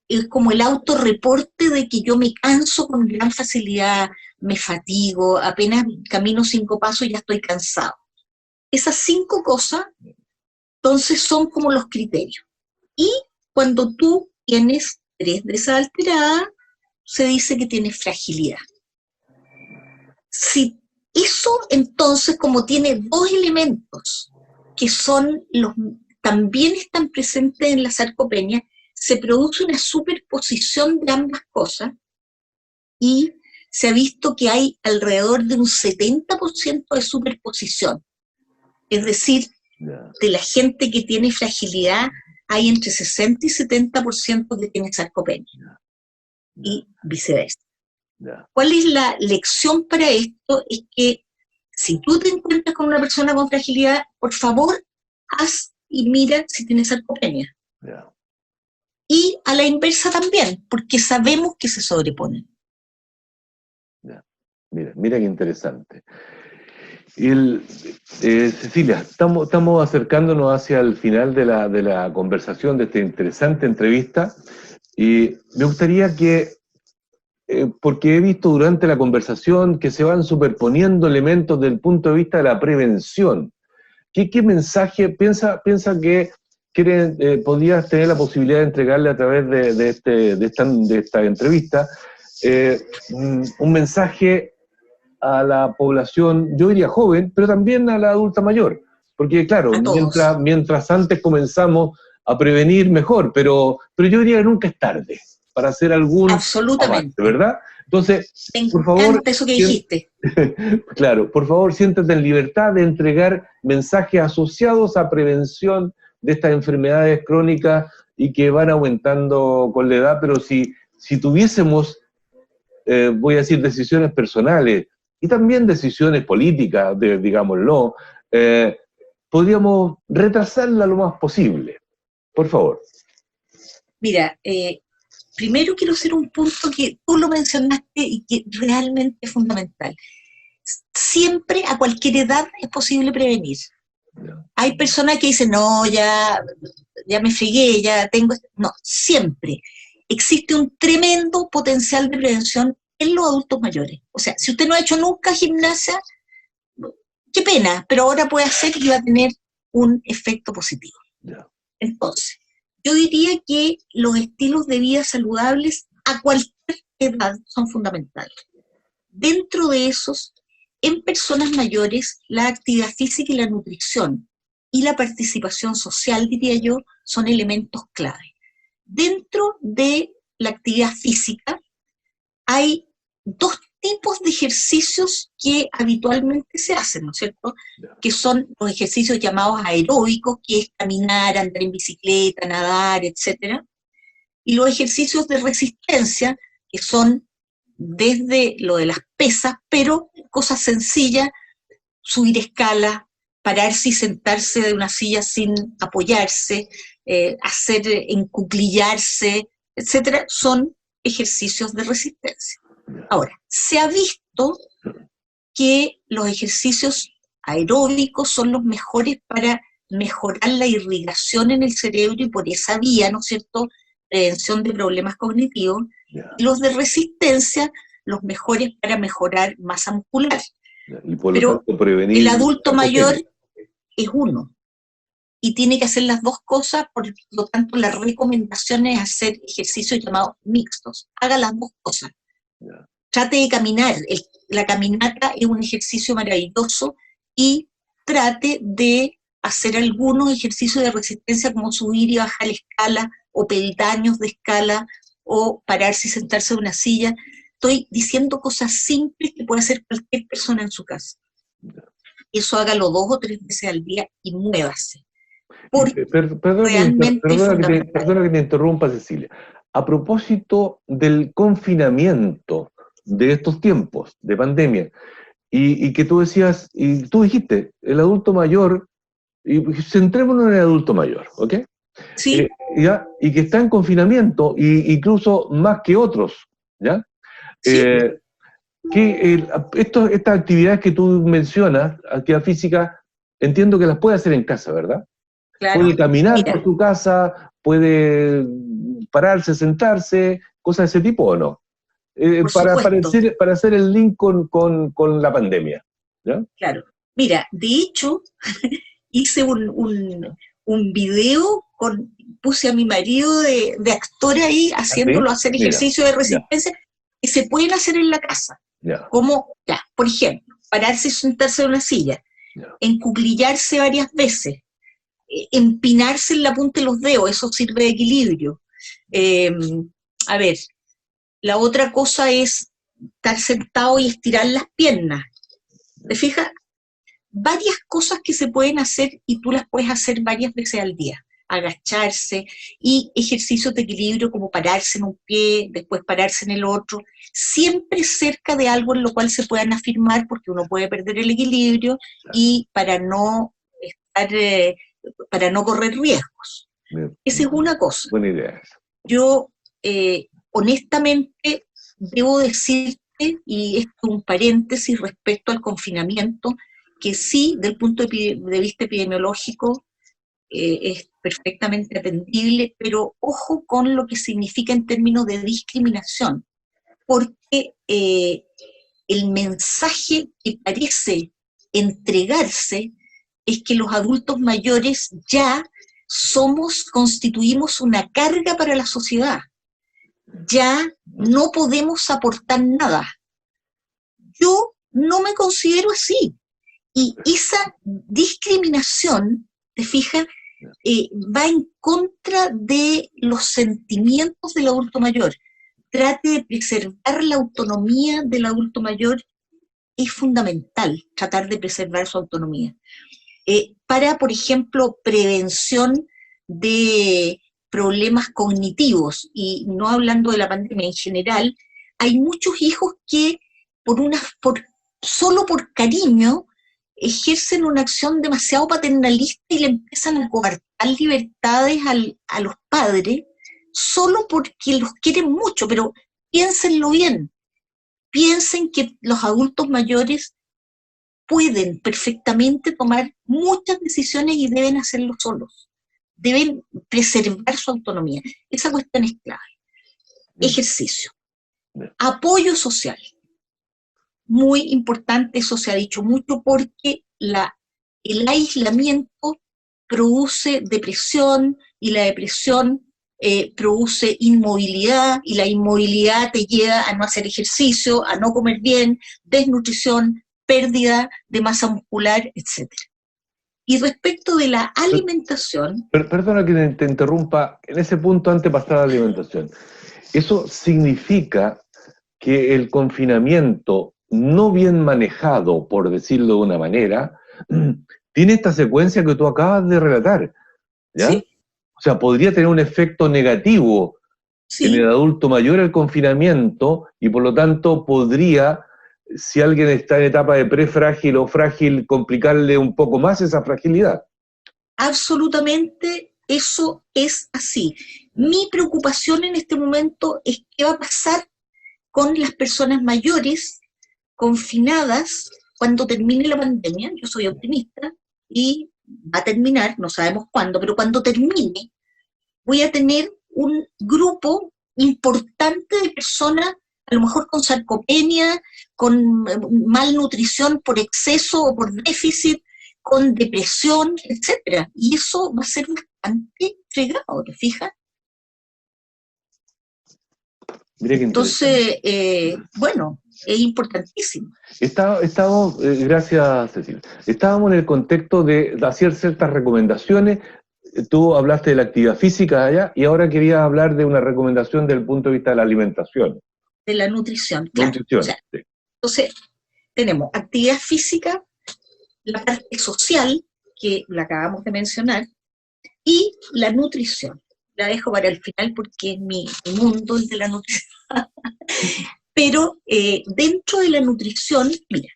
es como el autorreporte de que yo me canso con gran facilidad, me fatigo, apenas camino 5 pasos y ya estoy cansado. Esas 5 cosas, entonces, son como los criterios. Y cuando tú tienes 3 de esas alteradas, se dice que tienes fragilidad. Si eso, entonces, como tiene 2 elementos que son también están presentes en la sarcopenia, se produce una superposición de ambas cosas y se ha visto que hay alrededor de un 70% de superposición. Es decir, de la gente que tiene fragilidad, hay entre 60 y 70% que tiene sarcopenia. Y viceversa. ¿Cuál es la lección para esto? Es que si tú te encuentras con una persona con fragilidad, por favor, haz y mira si tiene sarcopenia. Y a la inversa también, porque sabemos que se sobreponen. Mira qué interesante. Cecilia, estamos acercándonos hacia el final de la conversación, de esta interesante entrevista, y me gustaría que, porque he visto durante la conversación que se van superponiendo elementos desde el punto de vista de la prevención. ¿Qué mensaje piensa que podrías tener la posibilidad de entregarle a través de esta entrevista? Un mensaje a la población, yo diría joven, pero también a la adulta mayor. Porque claro, mientras antes comenzamos a prevenir, mejor, pero yo diría que nunca es tarde para hacer algún Absolutamente. avance, ¿verdad? Entonces, Me por favor, encanta eso que dijiste. claro, por favor, siéntate en libertad de entregar mensajes asociados a prevención de estas enfermedades crónicas y que van aumentando con la edad, pero si tuviésemos, voy a decir, decisiones personales y también decisiones políticas, digámoslo, podríamos retrasarla lo más posible. Por favor. Mira, primero quiero hacer un punto que tú lo mencionaste y que realmente es fundamental. Siempre, a cualquier edad, es posible prevenir. Hay personas que dicen, no, ya me fregué, ya tengo... No, siempre. Existe un tremendo potencial de prevención en los adultos mayores. O sea, si usted no ha hecho nunca gimnasia, qué pena, pero ahora puede hacer y va a tener un efecto positivo. Entonces, yo diría que los estilos de vida saludables a cualquier edad son fundamentales. Dentro de esos, en personas mayores, la actividad física y la nutrición y la participación social, diría yo, son elementos clave. Dentro de la actividad física hay dos tipos de ejercicios que habitualmente se hacen, ¿no es cierto? Que son los ejercicios llamados aeróbicos, que es caminar, andar en bicicleta, nadar, etc. Y los ejercicios de resistencia, que son desde lo de las pesas, pero cosas sencillas, subir escalas, pararse y sentarse de una silla sin apoyarse, hacer encuclillarse, etc., son ejercicios de resistencia. Ahora, se ha visto que los ejercicios aeróbicos son los mejores para mejorar la irrigación en el cerebro y por esa vía, ¿no es cierto?, prevención de problemas cognitivos, y los de resistencia, los mejores para mejorar masa muscular. Y por Pero lo tanto, prevenir el adulto mayor es uno, y tiene que hacer las dos cosas, por lo tanto la recomendación es hacer ejercicios llamados mixtos, haga las dos cosas. Trate de caminar, la caminata es un ejercicio maravilloso, y trate de hacer algunos ejercicios de resistencia como subir y bajar la escala, o peldaños de escala, o pararse y sentarse en una silla. Estoy diciendo cosas simples que puede hacer cualquier persona en su casa. Eso hágalo 2 o 3 veces al día y muévase. Perdona que te interrumpa, Cecilia. A propósito del confinamiento de estos tiempos de pandemia, y que tú decías, y tú dijiste, el adulto mayor, y centrémonos en el adulto mayor, ¿ok? Sí. Y que está en confinamiento, incluso más que otros, ¿ya? Sí. Estas actividades que tú mencionas, actividad física, entiendo que las puede hacer en casa, ¿verdad? Claro. Puede caminar por su casa, puede pararse, sentarse, cosas de ese tipo, ¿o no? Para hacer el link con la pandemia, ¿ya? Claro. Mira, de hecho, hice un video, puse a mi marido de actor ahí, haciéndolo hacer ejercicio de resistencia, que se pueden hacer en la casa. Como, por ejemplo, pararse y sentarse en una silla, encuclillarse varias veces, empinarse en la punta de los dedos, eso sirve de equilibrio. A ver, la otra cosa es estar sentado y estirar las piernas. ¿Te fijas? Varias cosas que se pueden hacer y tú las puedes hacer varias veces al día. Agacharse y ejercicios de equilibrio como pararse en un pie, después pararse en el otro, siempre cerca de algo en lo cual se puedan afirmar, porque uno puede perder el equilibrio y para no correr riesgos. Esa es una cosa. Buena idea. Yo, honestamente, debo decirte, y esto es un paréntesis respecto al confinamiento, que sí, del punto de vista epidemiológico, es perfectamente atendible, pero ojo con lo que significa en términos de discriminación, porque el mensaje que parece entregarse es que los adultos mayores ya constituimos una carga para la sociedad, ya no podemos aportar nada. Yo no me considero así. Y esa discriminación, te fijas, va en contra de los sentimientos del adulto mayor. Trate de preservar la autonomía del adulto mayor, es fundamental tratar de preservar su autonomía. Para, por ejemplo, prevención de problemas cognitivos, y no hablando de la pandemia en general, hay muchos hijos que solo por cariño ejercen una acción demasiado paternalista y le empiezan a coartar libertades a los padres, solo porque los quieren mucho, pero piénsenlo bien. Piensen que los adultos mayores pueden perfectamente tomar muchas decisiones y deben hacerlo solos. Deben preservar su autonomía. Esa cuestión es clave. Ejercicio. Apoyo social. Muy importante, eso se ha dicho mucho, porque el aislamiento produce depresión, y la depresión produce inmovilidad, y la inmovilidad te lleva a no hacer ejercicio, a no comer bien, desnutrición, pérdida de masa muscular, etc. Y respecto de la alimentación... Perdona que te interrumpa, en ese punto antes de pasar a la alimentación. ¿Eso significa que el confinamiento no bien manejado, por decirlo de una manera, tiene esta secuencia que tú acabas de relatar? ¿Ya? ¿Sí? O sea, podría tener un efecto negativo en el adulto mayor el confinamiento, y por lo tanto podría, si alguien está en etapa de prefrágil o frágil, complicarle un poco más esa fragilidad. Absolutamente, eso es así. Mi preocupación en este momento es qué va a pasar con las personas mayores confinadas cuando termine la pandemia. Yo soy optimista y va a terminar, no sabemos cuándo, pero cuando termine voy a tener un grupo importante de personas, a lo mejor con sarcopenia, con malnutrición por exceso o por déficit, con depresión, etcétera. Y eso va a ser bastante fregado, ¿te fijas? Entonces, bueno, es importantísimo. Gracias, Cecilia. Estábamos en el contexto de hacer ciertas recomendaciones. Tú hablaste de la actividad física allá, y ahora quería hablar de una recomendación desde el punto de vista de la alimentación. De la nutrición, claro. Nutrición, o sea, sí. Entonces, tenemos actividad física, la parte social, que la acabamos de mencionar, y la nutrición. La dejo para el final porque es mi mundo el de la nutrición. Pero dentro de la nutrición, mira,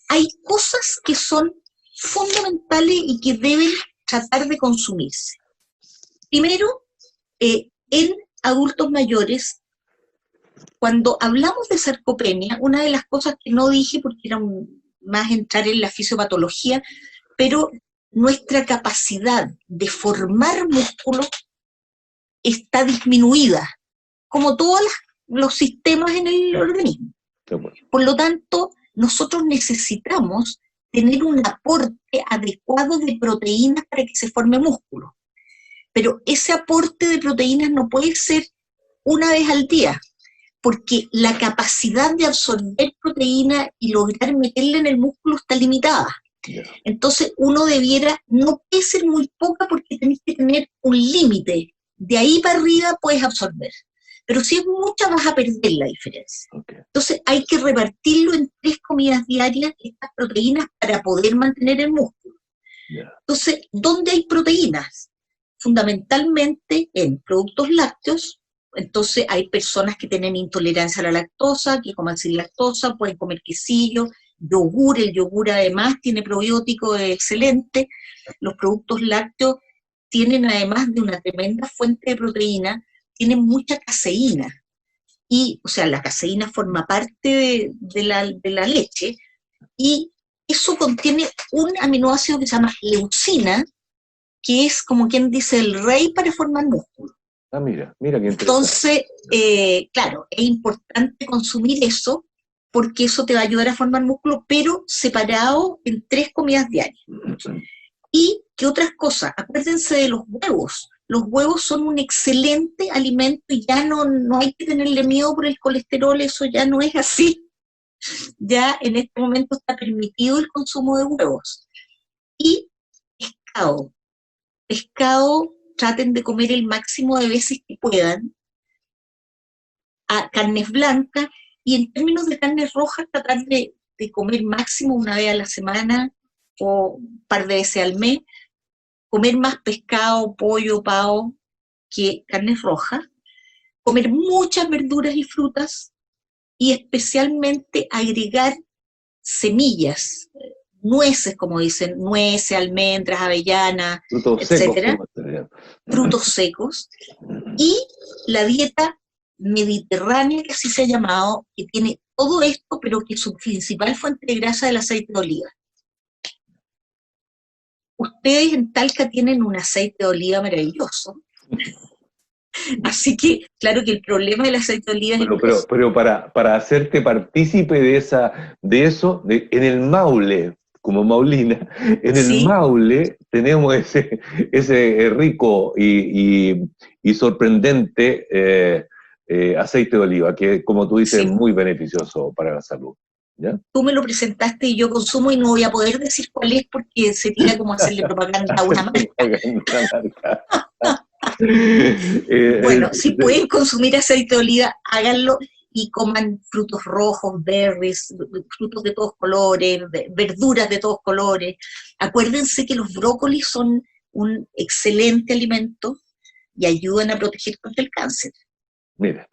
hay cosas que son fundamentales y que deben tratar de consumirse. Primero, en adultos mayores, cuando hablamos de sarcopenia, una de las cosas que no dije porque era más entrar en la fisiopatología, pero nuestra capacidad de formar músculo está disminuida, como todos los sistemas en el organismo. Por lo tanto, nosotros necesitamos tener un aporte adecuado de proteínas para que se forme músculo. Pero ese aporte de proteínas no puede ser una vez al día, porque la capacidad de absorber proteína y lograr meterla en el músculo está limitada. Entonces uno no puede ser muy poca porque tenés que tener un límite. De ahí para arriba puedes absorber. Pero si es mucha vas a perder la diferencia. Entonces hay que repartirlo en 3 comidas diarias, estas proteínas, para poder mantener el músculo. Entonces, ¿dónde hay proteínas? Fundamentalmente en productos lácteos. Entonces hay personas que tienen intolerancia a la lactosa, que comen sin lactosa, pueden comer quesillo, yogur. El yogur además tiene probiótico excelente. Los productos lácteos tienen, además de una tremenda fuente de proteína, tienen mucha caseína. Y, o sea, la caseína forma parte de la leche, y eso contiene un aminoácido que se llama leucina, que es, como quien dice, el rey para formar músculo. Ah, mira qué interesante. Entonces, claro, es importante consumir eso, porque eso te va a ayudar a formar músculo, pero separado en 3 comidas diarias. ¿Y qué otras cosas? Acuérdense de los huevos. Los huevos son un excelente alimento y ya no hay que tenerle miedo por el colesterol, eso ya no es así. Ya en este momento está permitido el consumo de huevos. Y pescado. Pescado, traten de comer el máximo de veces que puedan, a carnes blancas, y en términos de carnes rojas, tratar de comer máximo una vez a la semana o un par de veces al mes, comer más pescado, pollo, pavo que carnes rojas, comer muchas verduras y frutas y especialmente agregar semillas, nueces, como dicen, nueces, almendras, avellanas, Frutos etcétera, secos. frutos secos, y la dieta mediterránea, que así se ha llamado, que tiene todo esto, pero que su principal fuente de grasa es el aceite de oliva. Ustedes en Talca tienen un aceite de oliva maravilloso, así que claro que el problema del aceite de oliva es el precio. Pero para hacerte partícipe de eso, en el Maule, como Maulina, en el ¿Sí? Maule tenemos ese rico y sorprendente aceite de oliva, que como tú dices es Sí. muy beneficioso para la salud. ¿Ya? Tú me lo presentaste y yo consumo y no voy a poder decir cuál es porque sería como hacerle propaganda a una marca. Bueno, si pueden consumir aceite de oliva, háganlo y coman frutos rojos, berries, frutos de todos colores, verduras de todos colores. Acuérdense que los brócolis son un excelente alimento y ayudan a proteger contra el cáncer. Mira,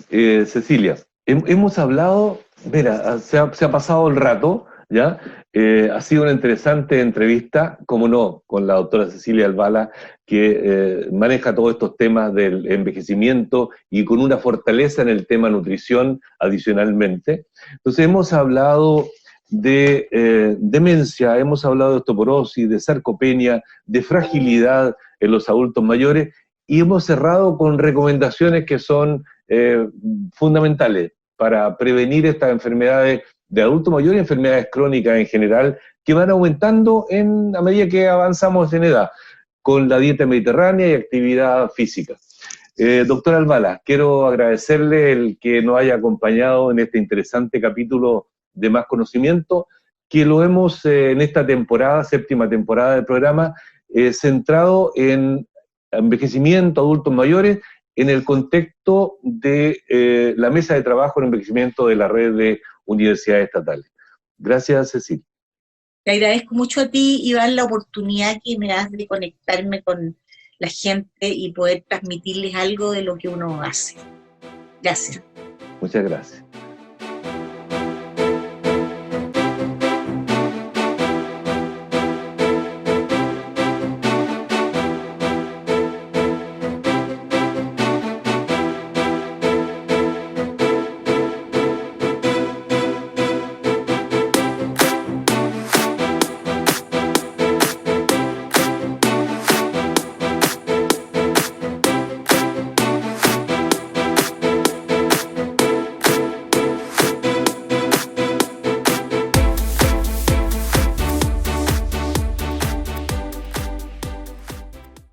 Cecilia, hemos hablado, mira, se ha pasado el rato, ¿ya? Ha sido una interesante entrevista, como no, con la doctora Cecilia Albala, que maneja todos estos temas del envejecimiento y con una fortaleza en el tema nutrición adicionalmente. Entonces hemos hablado de demencia, hemos hablado de osteoporosis, de sarcopenia, de fragilidad en los adultos mayores, y hemos cerrado con recomendaciones que son fundamentales para prevenir estas enfermedades de adulto mayor y enfermedades crónicas en general, que van aumentando a medida que avanzamos en edad, con la dieta mediterránea y actividad física. Doctor Albala, quiero agradecerle el que nos haya acompañado en este interesante capítulo de Más Conocimiento, que lo hemos en esta temporada, séptima temporada del programa, centrado en envejecimiento, adultos mayores, en el contexto de la mesa de trabajo en envejecimiento de la red de universidades estatales. Gracias, Cecilia. Te agradezco mucho a ti, Iván, la oportunidad que me das de conectarme con la gente y poder transmitirles algo de lo que uno hace. Gracias. Muchas gracias.